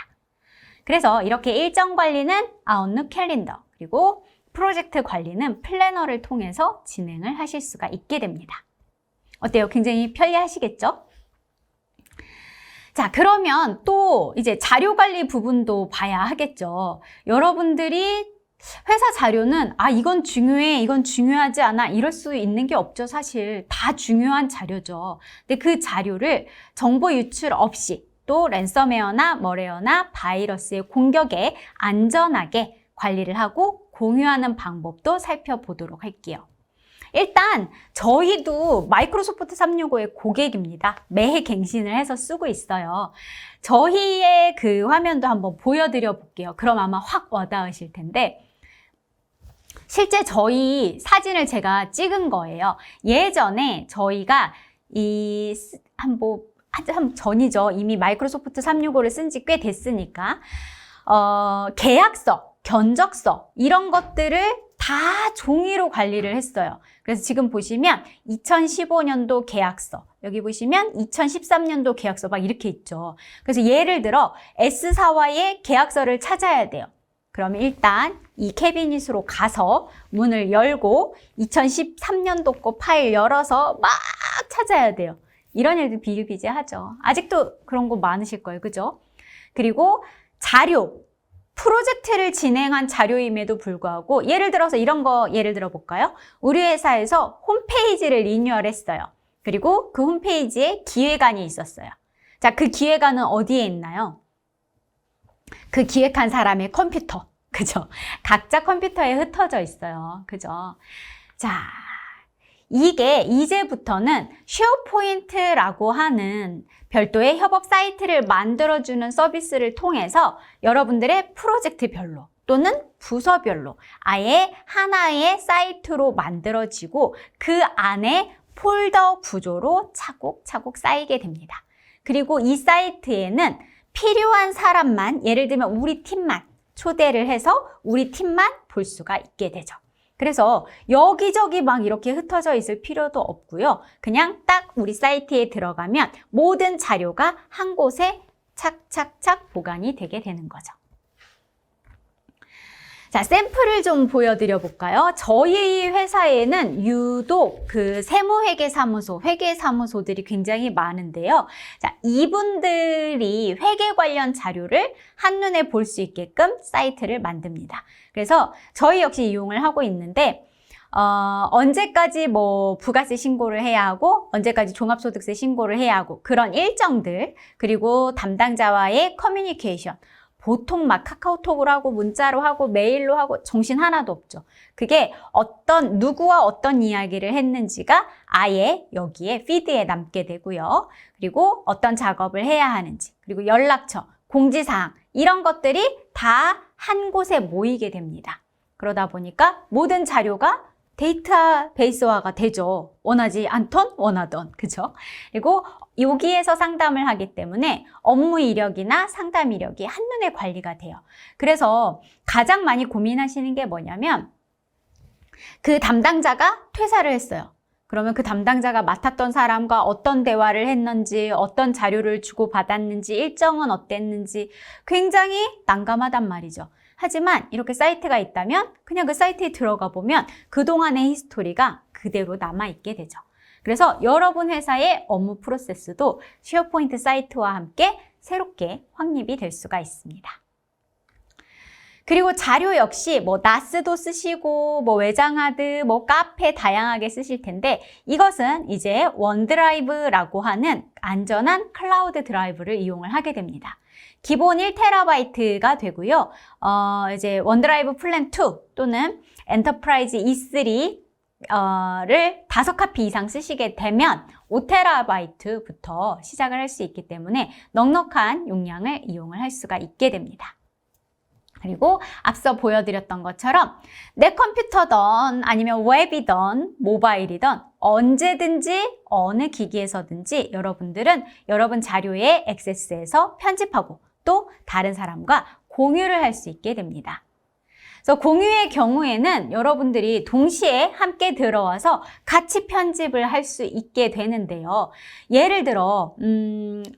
그래서 이렇게 일정 관리는 아웃룩 캘린더 그리고 프로젝트 관리는 플래너를 통해서 진행을 하실 수가 있게 됩니다. 어때요? 굉장히 편리하시겠죠? 자, 그러면 또 이제 자료 관리 부분도 봐야 하겠죠. 여러분들이 회사 자료는 이건 중요해, 이건 중요하지 않아 이럴 수 있는 게 없죠. 사실 다 중요한 자료죠. 근데 그 자료를 정보 유출 없이 또 랜섬웨어나 머레어나 바이러스의 공격에 안전하게 관리를 하고 공유하는 방법도 살펴보도록 할게요. 일단 저희도 마이크로소프트 365의 고객입니다. 매해 갱신을 해서 쓰고 있어요. 저희의 그 화면도 한번 보여드려 볼게요. 그럼 아마 확 와닿으실 텐데 실제 저희 사진을 제가 찍은 거예요. 예전에 저희가 한참 전이죠. 이미 마이크로소프트 365를 쓴 지 꽤 됐으니까 계약서 견적서 이런 것들을 다 종이로 관리를 했어요. 그래서 지금 보시면 2015년도 계약서 여기 보시면 2013년도 계약서 막 이렇게 있죠. 그래서 예를 들어 S사와의 계약서를 찾아야 돼요. 그러면 일단 이 캐비닛으로 가서 문을 열고 2013년도 거 파일 열어서 막 찾아야 돼요. 이런 일들 비일비재하죠. 아직도 그런 거 많으실 거예요. 그죠? 그리고 자료 프로젝트를 진행한 자료임에도 불구하고 예를 들어서 이런 거 예를 들어 볼까요? 우리 회사에서 홈페이지를 리뉴얼했어요. 그리고 그 홈페이지에 기획안이 있었어요. 자, 그 기획안은 어디에 있나요? 그 기획한 사람의 컴퓨터. 그죠? 각자 컴퓨터에 흩어져 있어요. 그죠? 자, 이게 이제부터는 쉐어포인트라고 하는 별도의 협업 사이트를 만들어주는 서비스를 통해서 여러분들의 프로젝트별로 또는 부서별로 아예 하나의 사이트로 만들어지고 그 안에 폴더 구조로 차곡차곡 쌓이게 됩니다. 그리고 이 사이트에는 필요한 사람만, 예를 들면 우리 팀만 초대를 해서 우리 팀만 볼 수가 있게 되죠. 그래서 여기저기 막 이렇게 흩어져 있을 필요도 없고요. 그냥 딱 우리 사이트에 들어가면 모든 자료가 한 곳에 착착착 보관이 되게 되는 거죠. 자, 샘플을 좀 보여드려 볼까요? 저희 회사에는 유독 그 세무회계사무소, 회계사무소들이 굉장히 많은데요. 자, 이분들이 회계 관련 자료를 한눈에 볼 수 있게끔 사이트를 만듭니다. 그래서 저희 역시 이용을 하고 있는데, 언제까지 뭐 부가세 신고를 해야 하고, 언제까지 종합소득세 신고를 해야 하고, 그런 일정들, 그리고 담당자와의 커뮤니케이션, 보통 막 카카오톡으로 하고 문자로 하고 메일로 하고 정신 하나도 없죠. 그게 누구와 어떤 이야기를 했는지가 아예 여기에 피드에 남게 되고요. 그리고 어떤 작업을 해야 하는지, 그리고 연락처, 공지사항 이런 것들이 다 한 곳에 모이게 됩니다. 그러다 보니까 모든 자료가 데이터베이스화가 되죠. 원하지 않던 원하던, 그죠? 그리고 여기에서 상담을 하기 때문에 업무 이력이나 상담 이력이 한눈에 관리가 돼요. 그래서 가장 많이 고민하시는 게 뭐냐면 그 담당자가 퇴사를 했어요. 그러면 그 담당자가 맡았던 사람과 어떤 대화를 했는지, 어떤 자료를 주고받았는지, 일정은 어땠는지 굉장히 난감하단 말이죠. 하지만 이렇게 사이트가 있다면 그냥 그 사이트에 들어가 보면 그동안의 히스토리가 그대로 남아있게 되죠. 그래서 여러분 회사의 업무 프로세스도 쉐어포인트 사이트와 함께 새롭게 확립이 될 수가 있습니다. 그리고 자료 역시 뭐 나스도 쓰시고 뭐 외장하드, 뭐 카페 다양하게 쓰실 텐데 이것은 이제 원드라이브라고 하는 안전한 클라우드 드라이브를 이용을 하게 됩니다. 기본 1TB가 되고요. 이제 원드라이브 플랜 2 또는 엔터프라이즈 E3 를 5카피 이상 쓰시게 되면 5TB부터 시작을 할 수 있기 때문에 넉넉한 용량을 이용을 할 수가 있게 됩니다. 그리고 앞서 보여드렸던 것처럼 내 컴퓨터든 아니면 웹이든 모바일이든 언제든지 어느 기기에서든지 여러분들은 여러분 자료에 액세스해서 편집하고 또 다른 사람과 공유를 할 수 있게 됩니다. 그래서 공유의 경우에는 여러분들이 동시에 함께 들어와서 같이 편집을 할 수 있게 되는데요. 예를 들어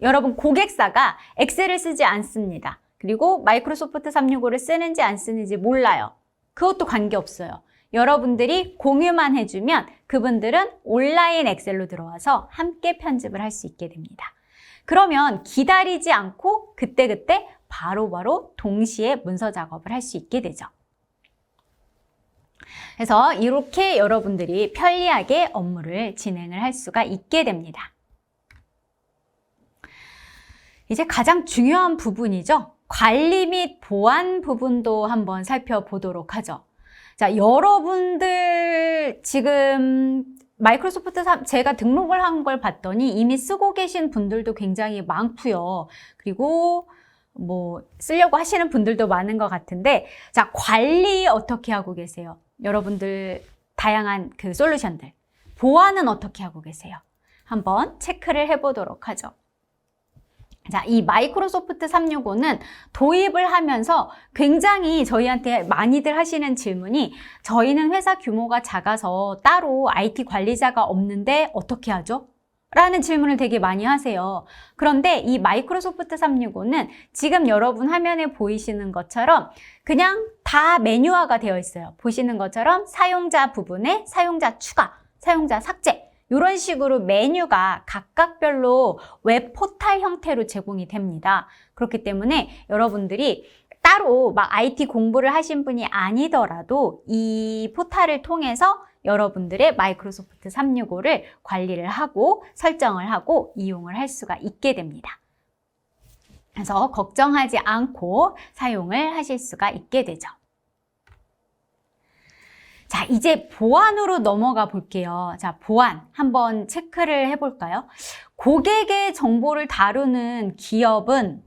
여러분 고객사가 엑셀을 쓰지 않습니다. 그리고 마이크로소프트 365를 쓰는지 안 쓰는지 몰라요. 그것도 관계없어요. 여러분들이 공유만 해주면 그분들은 온라인 엑셀로 들어와서 함께 편집을 할 수 있게 됩니다. 그러면 기다리지 않고 그때그때 바로바로 동시에 문서 작업을 할 수 있게 되죠. 그래서 이렇게 여러분들이 편리하게 업무를 진행을 할 수가 있게 됩니다. 이제 가장 중요한 부분이죠. 관리 및 보안 부분도 한번 살펴보도록 하죠. 자, 여러분들 지금 마이크로소프트 제가 등록을 한 걸 봤더니 이미 쓰고 계신 분들도 굉장히 많고요. 그리고 뭐 쓰려고 하시는 분들도 많은 것 같은데, 자, 관리 어떻게 하고 계세요? 여러분들 다양한 그 솔루션들. 보안은 어떻게 하고 계세요? 한번 체크를 해보도록 하죠. 자, 이 마이크로소프트 365는 도입을 하면서 굉장히 저희한테 많이들 하시는 질문이 저희는 회사 규모가 작아서 따로 IT 관리자가 없는데 어떻게 하죠? 라는 질문을 되게 많이 하세요. 그런데 이 마이크로소프트 365는 지금 여러분 화면에 보이시는 것처럼 그냥 다 메뉴화가 되어 있어요. 보시는 것처럼 사용자 부분에 사용자 추가, 사용자 삭제 이런 식으로 메뉴가 각각별로 웹 포탈 형태로 제공이 됩니다. 그렇기 때문에 여러분들이 따로 막 IT 공부를 하신 분이 아니더라도 이 포탈을 통해서 여러분들의 마이크로소프트 365를 관리를 하고 설정을 하고 이용을 할 수가 있게 됩니다. 그래서 걱정하지 않고 사용을 하실 수가 있게 되죠. 자, 이제 보안으로 넘어가 볼게요. 자, 보안 한번 체크를 해볼까요? 고객의 정보를 다루는 기업은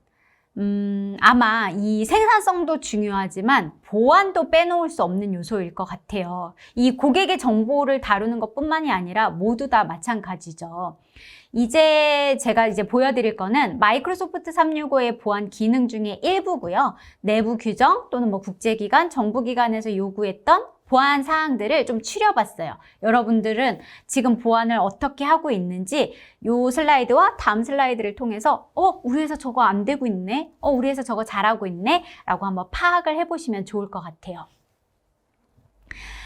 아마 이 생산성도 중요하지만 보안도 빼놓을 수 없는 요소일 것 같아요. 이 고객의 정보를 다루는 것뿐만이 아니라 모두 다 마찬가지죠. 이제 제가 보여드릴 거는 마이크로소프트 365의 보안 기능 중에 일부고요. 내부 규정 또는 뭐 국제기관, 정부기관에서 요구했던 보안 사항들을 좀 추려봤어요. 여러분들은 지금 보안을 어떻게 하고 있는지 이 슬라이드와 다음 슬라이드를 통해서 우리 회사 저거 안 되고 있네? 우리 회사 저거 잘하고 있네? 라고 한번 파악을 해보시면 좋을 것 같아요.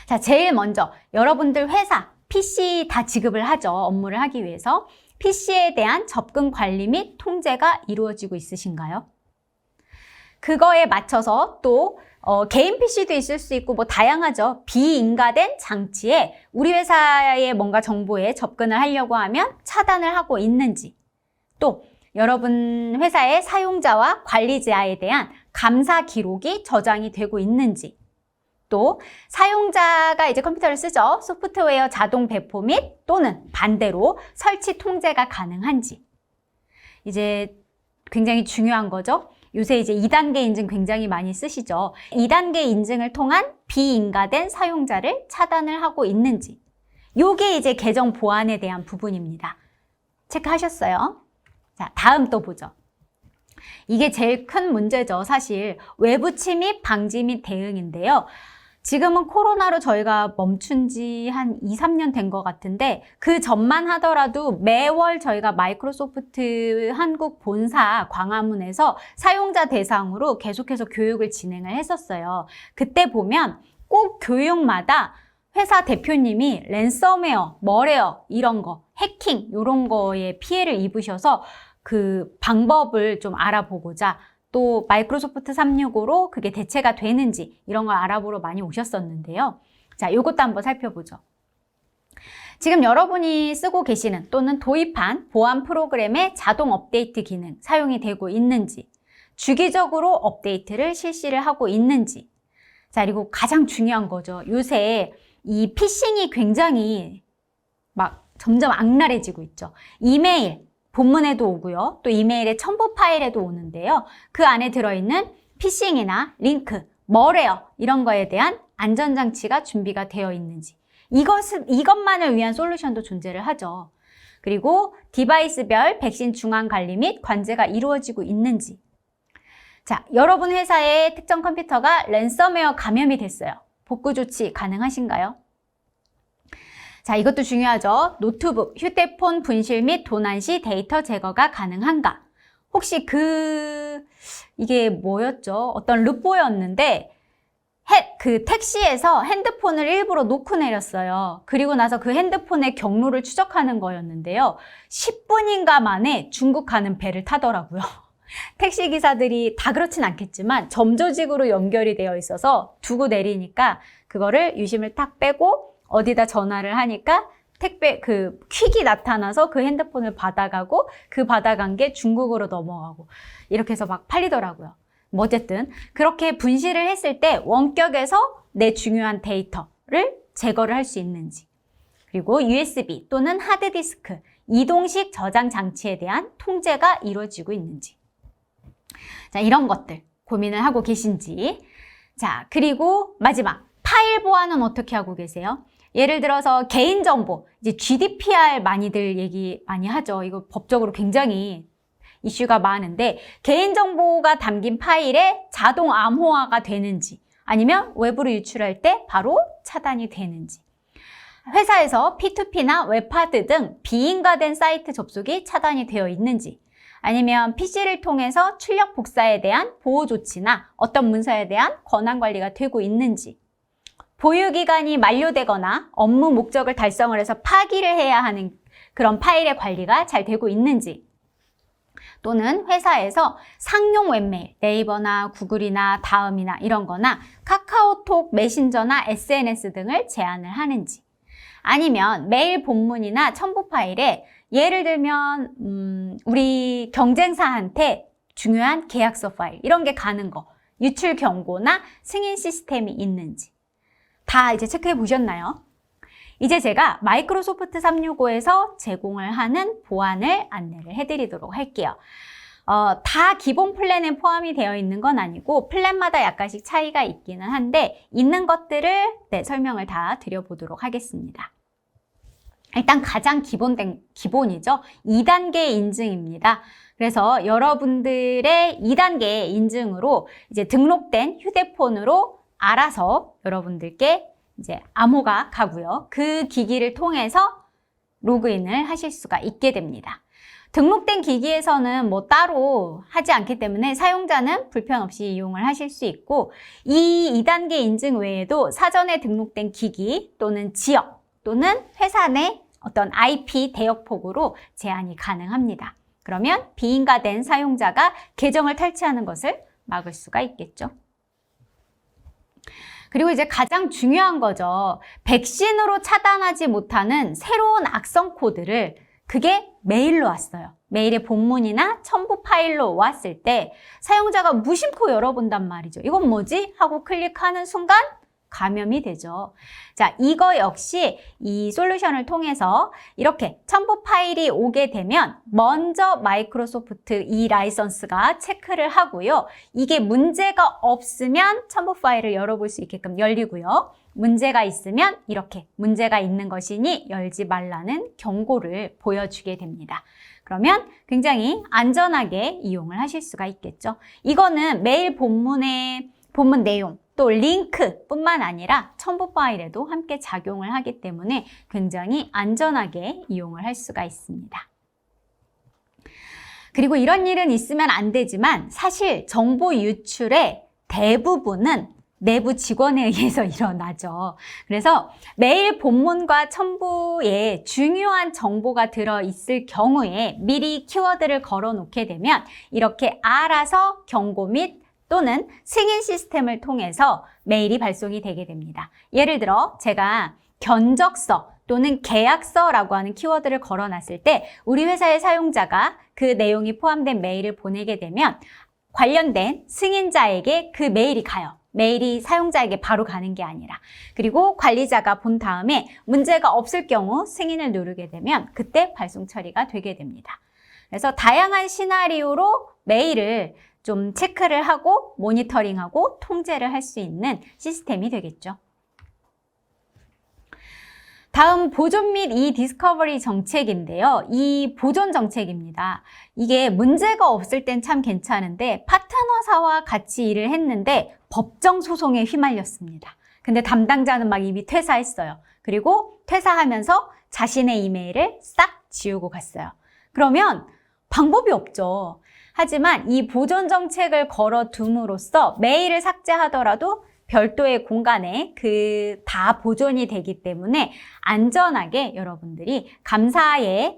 자, 제일 먼저 여러분들 회사 PC 다 지급을 하죠. 업무를 하기 위해서. PC에 대한 접근 관리 및 통제가 이루어지고 있으신가요? 그거에 맞춰서 또 개인 PC도 있을 수 있고 뭐 다양하죠. 비인가된 장치에 우리 회사의 뭔가 정보에 접근을 하려고 하면 차단을 하고 있는지, 또 여러분 회사의 사용자와 관리자에 대한 감사 기록이 저장이 되고 있는지, 또 사용자가 이제 컴퓨터를 쓰죠. 소프트웨어 자동 배포 및 또는 반대로 설치 통제가 가능한지. 이제 굉장히 중요한 거죠. 요새 이제 2단계 인증 굉장히 많이 쓰시죠. 2단계 인증을 통한 비인가된 사용자를 차단을 하고 있는지. 요게 이제 계정 보안에 대한 부분입니다. 체크하셨어요? 자, 다음 또 보죠. 이게 제일 큰 문제죠. 사실 외부 침입 방지 및 대응인데요. 지금은 코로나로 저희가 멈춘 지 한 2, 3년 된 것 같은데 그 전만 하더라도 매월 저희가 마이크로소프트 한국 본사 광화문에서 사용자 대상으로 계속해서 교육을 진행을 했었어요. 그때 보면 꼭 교육마다 회사 대표님이 랜섬웨어, 멀웨어 이런 거, 해킹 이런 거에 피해를 입으셔서 그 방법을 좀 알아보고자 또 마이크로소프트 365로 그게 대체가 되는지 이런 걸 알아보러 많이 오셨었는데요. 자, 요것도 한번 살펴보죠. 지금 여러분이 쓰고 계시는 또는 도입한 보안 프로그램의 자동 업데이트 기능 사용이 되고 있는지, 주기적으로 업데이트를 실시를 하고 있는지. 자, 그리고 가장 중요한 거죠. 요새 이 피싱이 굉장히 막 점점 악랄해지고 있죠. 이메일, 본문에도 오고요. 또 이메일의 첨부 파일에도 오는데요. 그 안에 들어있는 피싱이나 링크, 멀웨어 이런 거에 대한 안전장치가 준비가 되어 있는지, 이것만을 위한 솔루션도 존재를 하죠. 그리고 디바이스별 백신 중앙 관리 및 관제가 이루어지고 있는지. 자, 여러분 회사의 특정 컴퓨터가 랜섬웨어 감염이 됐어요. 복구 조치 가능하신가요? 자, 이것도 중요하죠. 노트북, 휴대폰 분실 및 도난 시 데이터 제거가 가능한가? 혹시 이게 뭐였죠? 어떤 루뽀였는데 그 택시에서 핸드폰을 일부러 놓고 내렸어요. 그리고 나서 그 핸드폰의 경로를 추적하는 거였는데요. 10분인가 만에 중국 가는 배를 타더라고요. 택시기사들이 다 그렇진 않겠지만 점조직으로 연결이 되어 있어서 두고 내리니까 그거를 유심을 탁 빼고 어디다 전화를 하니까 택배 퀵이 나타나서 그 핸드폰을 받아가고 그 받아간 게 중국으로 넘어가고 이렇게 해서 막 팔리더라고요. 뭐 어쨌든 그렇게 분실을 했을 때 원격에서 내 중요한 데이터를 제거를 할 수 있는지, 그리고 USB 또는 하드디스크, 이동식 저장 장치에 대한 통제가 이루어지고 있는지. 자, 이런 것들 고민을 하고 계신지. 자, 그리고 마지막 파일 보안은 어떻게 하고 계세요? 예를 들어서 개인정보, 이제 GDPR 많이들 얘기 많이 하죠. 이거 법적으로 굉장히 이슈가 많은데 개인정보가 담긴 파일에 자동 암호화가 되는지 아니면 외부로 유출할 때 바로 차단이 되는지, 회사에서 P2P나 웹하드 등 비인가된 사이트 접속이 차단이 되어 있는지, 아니면 PC를 통해서 출력 복사에 대한 보호 조치나 어떤 문서에 대한 권한 관리가 되고 있는지, 보유기간이 만료되거나 업무 목적을 달성을 해서 파기를 해야 하는 그런 파일의 관리가 잘 되고 있는지, 또는 회사에서 상용 웹메일, 네이버나 구글이나 다음이나 이런 거나 카카오톡, 메신저나 SNS 등을 제한을 하는지, 아니면 메일 본문이나 첨부 파일에 예를 들면 우리 경쟁사한테 중요한 계약서 파일 이런 게 가는 거, 유출 경고나 승인 시스템이 있는지 다 이제 체크해 보셨나요? 이제 제가 마이크로소프트 365에서 제공을 하는 보안을 안내를 해드리도록 할게요. 다 기본 플랜에 포함이 되어 있는 건 아니고 플랜마다 약간씩 차이가 있기는 한데 있는 것들을 설명을 다 드려보도록 하겠습니다. 일단 가장 기본이죠. 2단계 인증입니다. 그래서 여러분들의 2단계 인증으로 이제 등록된 휴대폰으로 알아서 여러분들께 이제 암호가 가고요. 그 기기를 통해서 로그인을 하실 수가 있게 됩니다. 등록된 기기에서는 뭐 따로 하지 않기 때문에 사용자는 불편 없이 이용을 하실 수 있고, 이 2단계 인증 외에도 사전에 등록된 기기 또는 지역 또는 회사 내 어떤 IP 대역폭으로 제한이 가능합니다. 그러면 비인가된 사용자가 계정을 탈취하는 것을 막을 수가 있겠죠. 그리고 이제 가장 중요한 거죠. 백신으로 차단하지 못하는 새로운 악성 코드를, 그게 메일로 왔어요. 메일의 본문이나 첨부 파일로 왔을 때 사용자가 무심코 열어본단 말이죠. 이건 뭐지? 하고 클릭하는 순간 감염이 되죠. 자, 이거 역시 이 솔루션을 통해서 이렇게 첨부 파일이 오게 되면 먼저 마이크로소프트 이 라이선스가 체크를 하고요. 이게 문제가 없으면 첨부 파일을 열어볼 수 있게끔 열리고요. 문제가 있으면 이렇게 문제가 있는 것이니 열지 말라는 경고를 보여주게 됩니다. 그러면 굉장히 안전하게 이용을 하실 수가 있겠죠. 이거는 메일 본문의 본문 내용, 또 링크뿐만 아니라 첨부 파일에도 함께 작용을 하기 때문에 굉장히 안전하게 이용을 할 수가 있습니다. 그리고 이런 일은 있으면 안 되지만 사실 정보 유출의 대부분은 내부 직원에 의해서 일어나죠. 그래서 메일 본문과 첨부에 중요한 정보가 들어있을 경우에 미리 키워드를 걸어 놓게 되면 이렇게 알아서 경고 및 또는 승인 시스템을 통해서 메일이 발송이 되게 됩니다. 예를 들어 제가 견적서 또는 계약서라고 하는 키워드를 걸어놨을 때 우리 회사의 사용자가 그 내용이 포함된 메일을 보내게 되면 관련된 승인자에게 그 메일이 가요. 메일이 사용자에게 바로 가는 게 아니라. 그리고 관리자가 본 다음에 문제가 없을 경우 승인을 누르게 되면 그때 발송 처리가 되게 됩니다. 그래서 다양한 시나리오로 메일을 좀 체크를 하고 모니터링하고 통제를 할 수 있는 시스템이 되겠죠. 다음 보존 및 디스커버리 정책인데요. 이 보존 정책입니다. 이게 문제가 없을 땐 참 괜찮은데 파트너사와 같이 일을 했는데 법정 소송에 휘말렸습니다. 근데 담당자는 막 이미 퇴사했어요. 그리고 퇴사하면서 자신의 이메일을 싹 지우고 갔어요. 그러면 방법이 없죠. 하지만 이 보존 정책을 걸어둠으로써 메일을 삭제하더라도 별도의 공간에 다 보존이 되기 때문에 안전하게 여러분들이 감사에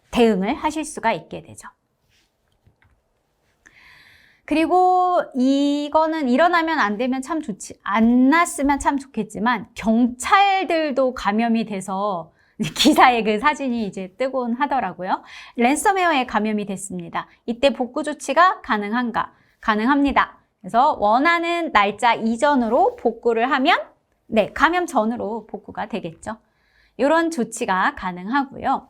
대응을 하실 수가 있게 되죠. 그리고 이거는 일어나면 안 되면 참 좋지, 안 났으면 참 좋겠지만 경찰들도 감염이 돼서 기사에 그 사진이 이제 뜨곤 하더라고요. 랜섬웨어에 감염이 됐습니다. 이때 복구 조치가 가능한가? 가능합니다. 그래서 원하는 날짜 이전으로 복구를 하면 감염 전으로 복구가 되겠죠. 이런 조치가 가능하고요.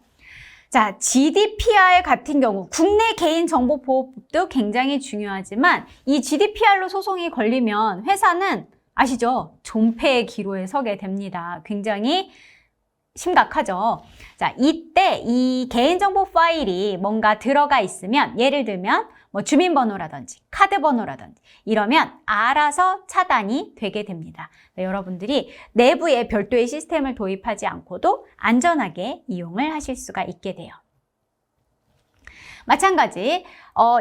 자, GDPR 같은 경우 국내 개인정보보호법도 굉장히 중요하지만 이 GDPR로 소송이 걸리면 회사는 아시죠? 존폐의 기로에 서게 됩니다. 굉장히 심각하죠. 자, 이때 이 개인정보 파일이 뭔가 들어가 있으면 예를 들면 뭐 주민번호라든지 카드번호라든지 이러면 알아서 차단이 되게 됩니다. 여러분들이 내부에 별도의 시스템을 도입하지 않고도 안전하게 이용을 하실 수가 있게 돼요. 마찬가지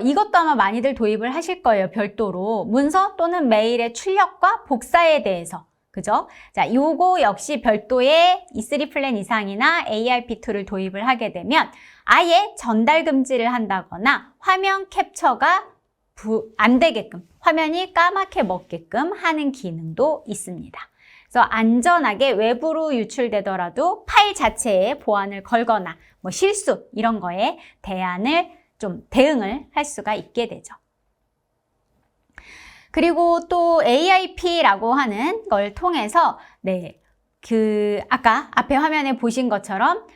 이것도 아마 많이들 도입을 하실 거예요. 별도로 문서 또는 메일의 출력과 복사에 대해서. 그죠? 자, 요거 역시 별도의 E3 플랜 이상이나 ARP2를 도입을 하게 되면 아예 전달 금지를 한다거나 화면 캡처가 안 되게끔, 화면이 까맣게 먹게끔 하는 기능도 있습니다. 그래서 안전하게 외부로 유출되더라도 파일 자체에 보안을 걸거나 뭐 실수 이런 거에 대응을 할 수가 있게 되죠. 그리고 또 AIP라고 하는 걸 통해서 아까 앞에 화면에 보신 것처럼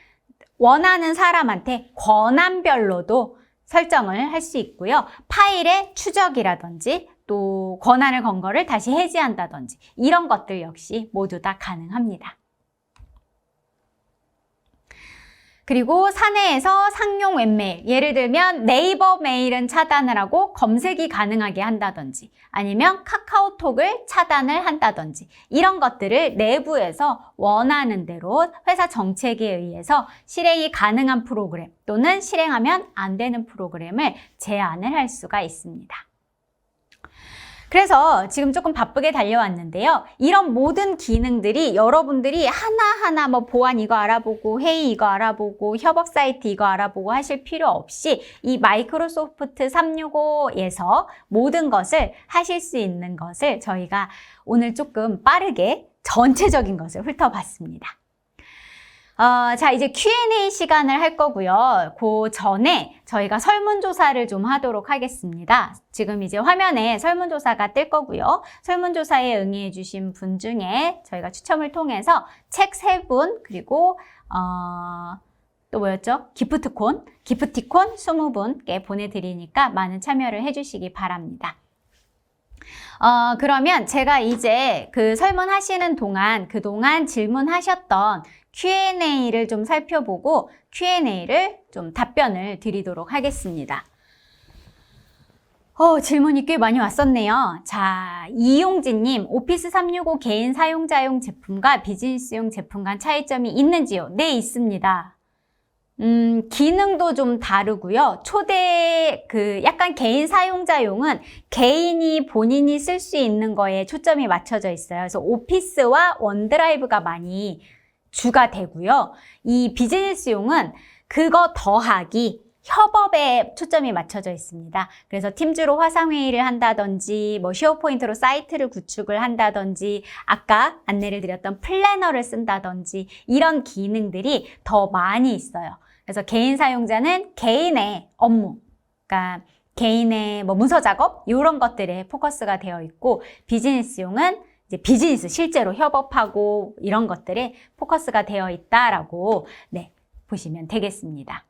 원하는 사람한테 권한별로도 설정을 할 수 있고요. 파일의 추적이라든지 또 권한을 건 거를 다시 해지한다든지 이런 것들 역시 모두 다 가능합니다. 그리고 사내에서 상용 웹메일, 예를 들면 네이버 메일은 차단을 하고 검색이 가능하게 한다든지 아니면 카카오톡을 차단을 한다든지 이런 것들을 내부에서 원하는 대로 회사 정책에 의해서 실행이 가능한 프로그램 또는 실행하면 안 되는 프로그램을 제한을 할 수가 있습니다. 그래서 지금 조금 바쁘게 달려왔는데요. 이런 모든 기능들이 여러분들이 하나하나 뭐 보안 이거 알아보고 회의 이거 알아보고 협업 사이트 이거 알아보고 하실 필요 없이 이 마이크로소프트 365에서 모든 것을 하실 수 있는 것을 저희가 오늘 조금 빠르게 전체적인 것을 훑어봤습니다. 자, 이제 Q&A 시간을 할 거고요. 그 전에 저희가 설문조사를 좀 하도록 하겠습니다. 지금 이제 화면에 설문조사가 뜰 거고요. 설문조사에 응해 주신 분 중에 저희가 추첨을 통해서 책 3분, 그리고 또 뭐였죠? 기프티콘 20분께 보내드리니까 많은 참여를 해주시기 바랍니다. 그러면 제가 이제 그 설문하시는 동안 그동안 질문하셨던 Q&A를 좀 살펴보고 Q&A를 좀 답변을 드리도록 하겠습니다. 질문이 꽤 많이 왔었네요. 자, 이용진님, 오피스 365 개인 사용자용 제품과 비즈니스용 제품 간 차이점이 있는지요? 네, 있습니다. 기능도 좀 다르고요. 약간 개인 사용자용은 개인이 본인이 쓸 수 있는 거에 초점이 맞춰져 있어요. 그래서 오피스와 원드라이브가 많이 주가 되고요. 이 비즈니스용은 그거 더하기 협업에 초점이 맞춰져 있습니다. 그래서 팀즈로 화상회의를 한다든지 뭐 쉐어포인트로 사이트를 구축을 한다든지 아까 안내를 드렸던 플래너를 쓴다든지 이런 기능들이 더 많이 있어요. 그래서 개인 사용자는 개인의 업무, 그러니까 개인의 뭐 문서 작업 이런 것들에 포커스가 되어 있고 비즈니스용은 이제 비즈니스 실제로 협업하고 이런 것들에 포커스가 되어 있다라고 보시면 되겠습니다.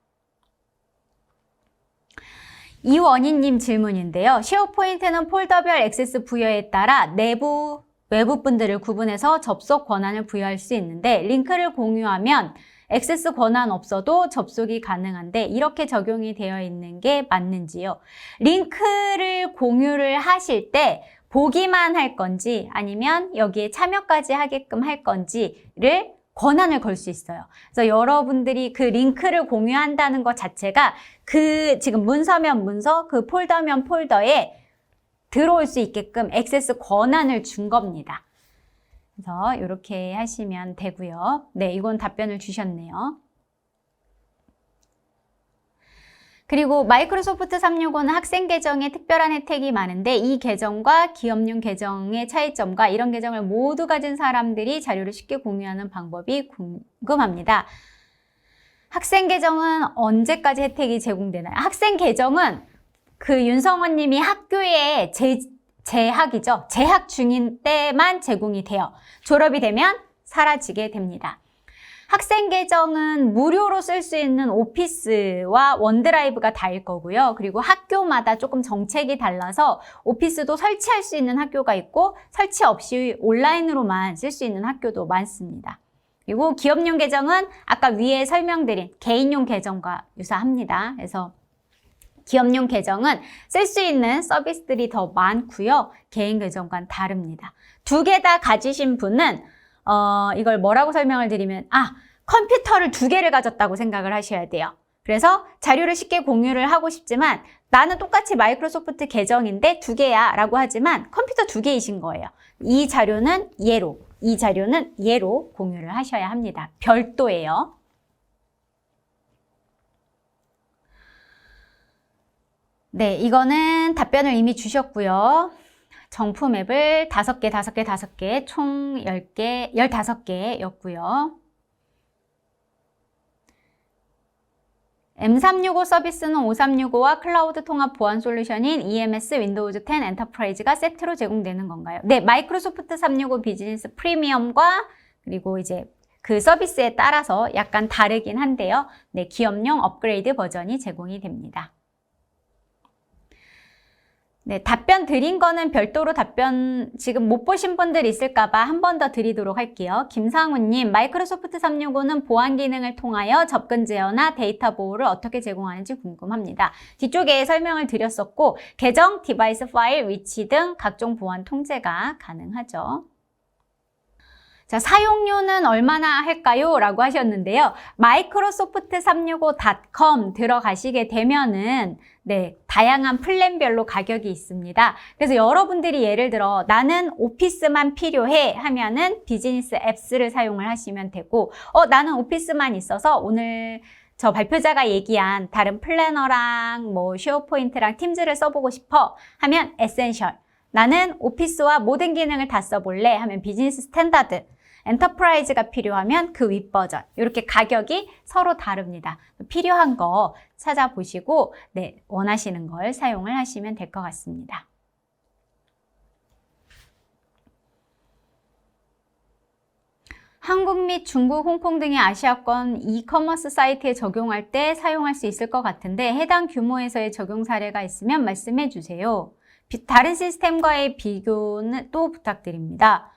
이원희님 질문인데요. 쉐어포인트는 폴더별 액세스 부여에 따라 외부 분들을 구분해서 접속 권한을 부여할 수 있는데 링크를 공유하면 액세스 권한 없어도 접속이 가능한데 이렇게 적용이 되어 있는 게 맞는지요? 링크를 공유를 하실 때 보기만 할 건지 아니면 여기에 참여까지 하게끔 할 건지를 권한을 걸 수 있어요. 그래서 여러분들이 그 링크를 공유한다는 것 자체가 그 지금 문서면 문서, 그 폴더면 폴더에 들어올 수 있게끔 액세스 권한을 준 겁니다. 그래서 이렇게 하시면 되고요. 네, 이건 답변을 주셨네요. 그리고 마이크로소프트 365는 학생 계정에 특별한 혜택이 많은데 이 계정과 기업용 계정의 차이점과 이런 계정을 모두 가진 사람들이 자료를 쉽게 공유하는 방법이 궁금합니다. 학생 계정은 언제까지 혜택이 제공되나요? 학생 계정은 그 윤성원 님이 학교에 재학이죠. 재학 중인 때만 제공이 돼요. 졸업이 되면 사라지게 됩니다. 학생 계정은 무료로 쓸 수 있는 오피스와 원드라이브가 다일 거고요. 그리고 학교마다 조금 정책이 달라서 오피스도 설치할 수 있는 학교가 있고 설치 없이 온라인으로만 쓸 수 있는 학교도 많습니다. 그리고 기업용 계정은 아까 위에 설명드린 개인용 계정과 유사합니다. 그래서 기업용 계정은 쓸 수 있는 서비스들이 더 많고요. 개인 계정과는 다릅니다. 두 개 다 가지신 분은 이걸 뭐라고 설명을 드리면 컴퓨터를 2개를 가졌다고 생각을 하셔야 돼요. 그래서 자료를 쉽게 공유를 하고 싶지만 나는 똑같이 마이크로소프트 계정인데 2개야 라고 하지만 컴퓨터 2개이신 거예요. 이 자료는 얘로, 이 자료는 얘로 공유를 하셔야 합니다. 별도예요. 네, 이거는 답변을 이미 주셨고요. 정품 앱을 5개, 총 10개, 15개였고요. M365 서비스는 5365와 클라우드 통합 보안 솔루션인 EMS 윈도우즈 10 엔터프라이즈가 세트로 제공되는 건가요? 네, 마이크로소프트 365 비즈니스 프리미엄과 그리고 이제 그 서비스에 따라서 약간 다르긴 한데요. 네, 기업용 업그레이드 버전이 제공이 됩니다. 네, 답변 드린 거는 별도로 답변 지금 못 보신 분들 있을까 봐 한 번 더 드리도록 할게요. 김상훈님, 마이크로소프트 365는 보안 기능을 통하여 접근 제어나 데이터 보호를 어떻게 제공하는지 궁금합니다. 뒤쪽에 설명을 드렸었고, 계정, 디바이스 파일, 위치 등 각종 보안 통제가 가능하죠. 자, 사용료는 얼마나 할까요? 라고 하셨는데요. microsoft365.com 들어가시게 되면은 네, 다양한 플랜별로 가격이 있습니다. 그래서 여러분들이 예를 들어 나는 오피스만 필요해 하면은 비즈니스 앱스를 사용을 하시면 되고 나는 오피스만 있어서 오늘 저 발표자가 얘기한 다른 플래너랑 뭐 쉐어포인트랑 팀즈를 써보고 싶어 하면 에센셜. 나는 오피스와 모든 기능을 다 써볼래 하면 비즈니스 스탠다드. 엔터프라이즈가 필요하면 그 윗버전. 이렇게 가격이 서로 다릅니다. 필요한 거 찾아보시고 네, 원하시는 걸 사용을 하시면 될 것 같습니다. 한국 및 중국, 홍콩 등의 아시아권 이커머스 사이트에 적용할 때 사용할 수 있을 것 같은데 해당 규모에서의 적용 사례가 있으면 말씀해 주세요. 다른 시스템과의 비교는 또 부탁드립니다.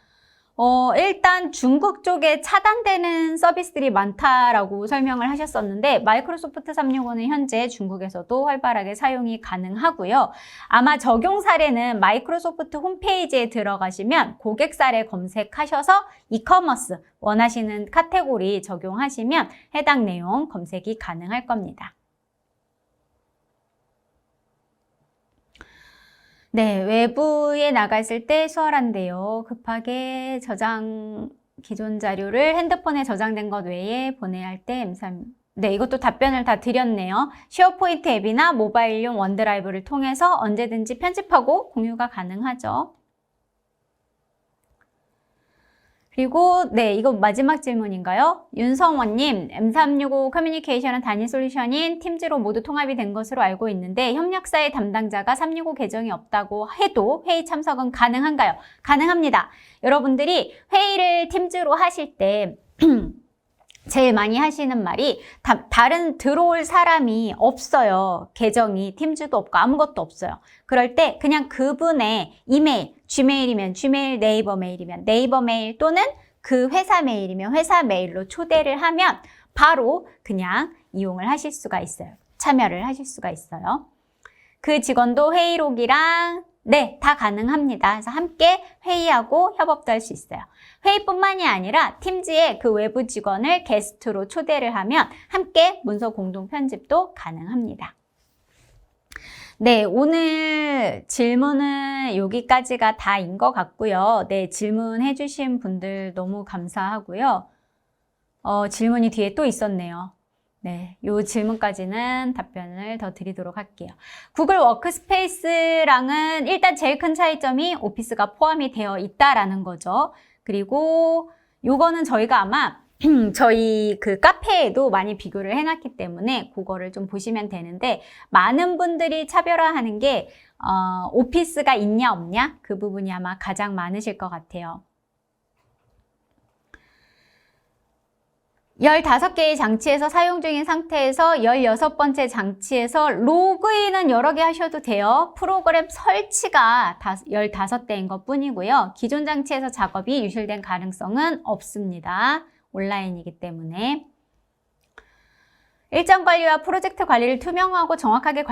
일단 중국 쪽에 차단되는 서비스들이 많다라고 설명을 하셨었는데 마이크로소프트 365는 현재 중국에서도 활발하게 사용이 가능하고요. 아마 적용 사례는 마이크로소프트 홈페이지에 들어가시면 고객 사례 검색하셔서 이커머스 원하시는 카테고리 적용하시면 해당 내용 검색이 가능할 겁니다. 네, 외부에 나갔을 때 수월한데요. 급하게 기존 자료를 핸드폰에 저장된 것 외에 보내야 할 때 M3. 네, 이것도 답변을 다 드렸네요. 쉐어포인트 앱이나 모바일용 원드라이브를 통해서 언제든지 편집하고 공유가 가능하죠. 그리고 네, 이거 마지막 질문인가요? 윤성원님, M365 커뮤니케이션은 단일 솔루션인 팀즈로 모두 통합이 된 것으로 알고 있는데 협력사의 담당자가 365 계정이 없다고 해도 회의 참석은 가능한가요? 가능합니다. 여러분들이 회의를 팀즈로 하실 때 제일 많이 하시는 말이 다른 들어올 사람이 없어요. 계정이 팀즈도 없고 아무것도 없어요. 그럴 때 그냥 그분의 이메일, G메일이면 G메일, 네이버 메일이면 네이버 메일 또는 그 회사 메일이면 회사 메일로 초대를 하면 바로 그냥 이용을 하실 수가 있어요. 참여를 하실 수가 있어요. 그 직원도 회의록이랑 네, 다 가능합니다. 그래서 함께 회의하고 협업도 할 수 있어요. 회의뿐만이 아니라 팀즈의 그 외부 직원을 게스트로 초대를 하면 함께 문서 공동 편집도 가능합니다. 네, 오늘 질문은 여기까지가 다인 것 같고요. 네, 질문해 주신 분들 너무 감사하고요. 질문이 뒤에 또 있었네요. 네, 요 질문까지는 답변을 더 드리도록 할게요. 구글 워크스페이스랑은 일단 제일 큰 차이점이 오피스가 포함이 되어 있다라는 거죠. 그리고 요거는 저희가 아마 저희 그 카페에도 많이 비교를 해놨기 때문에 그거를 좀 보시면 되는데 많은 분들이 차별화하는 게 오피스가 있냐 없냐 그 부분이 아마 가장 많으실 것 같아요. 15개의 장치에서 사용 중인 상태에서 16번째 장치에서 로그인은 여러 개 하셔도 돼요. 프로그램 설치가 15대인 것 뿐이고요. 기존 장치에서 작업이 유실된 가능성은 없습니다. 온라인이기 때문에. 일정 관리와 프로젝트 관리를 투명하고 정확하게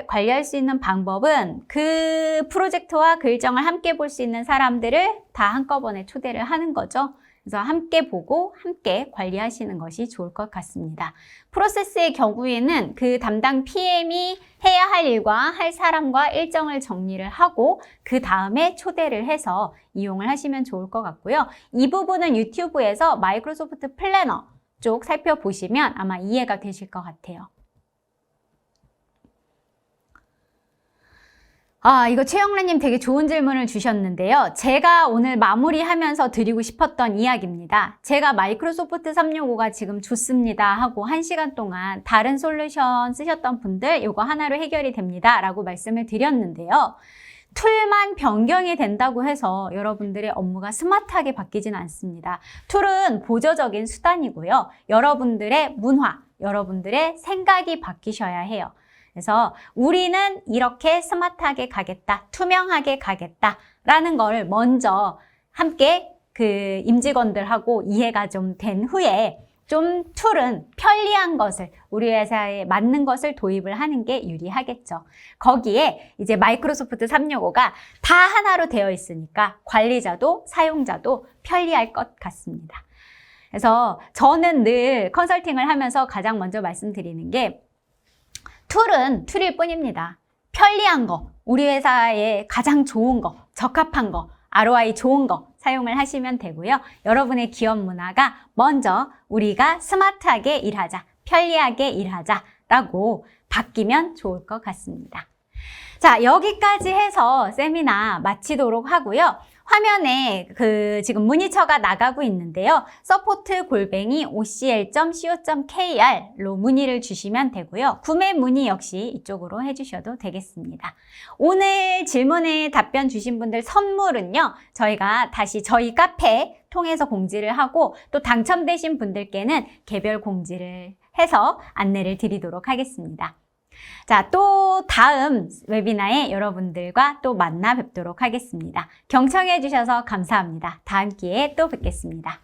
관리할 수 있는 방법은 그 프로젝트와 그 일정을 함께 볼 수 있는 사람들을 다 한꺼번에 초대를 하는 거죠. 그래서 함께 보고 함께 관리하시는 것이 좋을 것 같습니다. 프로세스의 경우에는 그 담당 PM이 해야 할 일과 할 사람과 일정을 정리를 하고 그 다음에 초대를 해서 이용을 하시면 좋을 것 같고요. 이 부분은 유튜브에서 마이크로소프트 플래너 쪽 살펴보시면 아마 이해가 되실 것 같아요. 이거 최영란님 되게 좋은 질문을 주셨는데요. 제가 오늘 마무리하면서 드리고 싶었던 이야기입니다. 제가 마이크로소프트 365가 지금 좋습니다 하고 1시간 동안 다른 솔루션 쓰셨던 분들 이거 하나로 해결이 됩니다 라고 말씀을 드렸는데요. 툴만 변경이 된다고 해서 여러분들의 업무가 스마트하게 바뀌진 않습니다. 툴은 보조적인 수단이고요. 여러분들의 문화, 여러분들의 생각이 바뀌셔야 해요. 그래서 우리는 이렇게 스마트하게 가겠다, 투명하게 가겠다라는 걸 먼저 함께 그 임직원들하고 이해가 좀 된 후에 좀 툴은 편리한 것을 우리 회사에 맞는 것을 도입을 하는 게 유리하겠죠. 거기에 이제 마이크로소프트 365가 다 하나로 되어 있으니까 관리자도 사용자도 편리할 것 같습니다. 그래서 저는 늘 컨설팅을 하면서 가장 먼저 말씀드리는 게 툴은 툴일 뿐입니다. 편리한 거, 우리 회사에 가장 좋은 거, 적합한 거, ROI 좋은 거 사용을 하시면 되고요. 여러분의 기업 문화가 먼저 우리가 스마트하게 일하자, 편리하게 일하자라고 바뀌면 좋을 것 같습니다. 자, 여기까지 해서 세미나 마치도록 하고요. 화면에 지금 문의처가 나가고 있는데요. support@ocl.co.kr로 문의를 주시면 되고요. 구매 문의 역시 이쪽으로 해주셔도 되겠습니다. 오늘 질문에 답변 주신 분들 선물은요. 저희가 다시 저희 카페 통해서 공지를 하고 또 당첨되신 분들께는 개별 공지를 해서 안내를 드리도록 하겠습니다. 자, 또 다음 웨비나에 여러분들과 또 만나 뵙도록 하겠습니다. 경청해 주셔서 감사합니다. 다음 기회에 또 뵙겠습니다.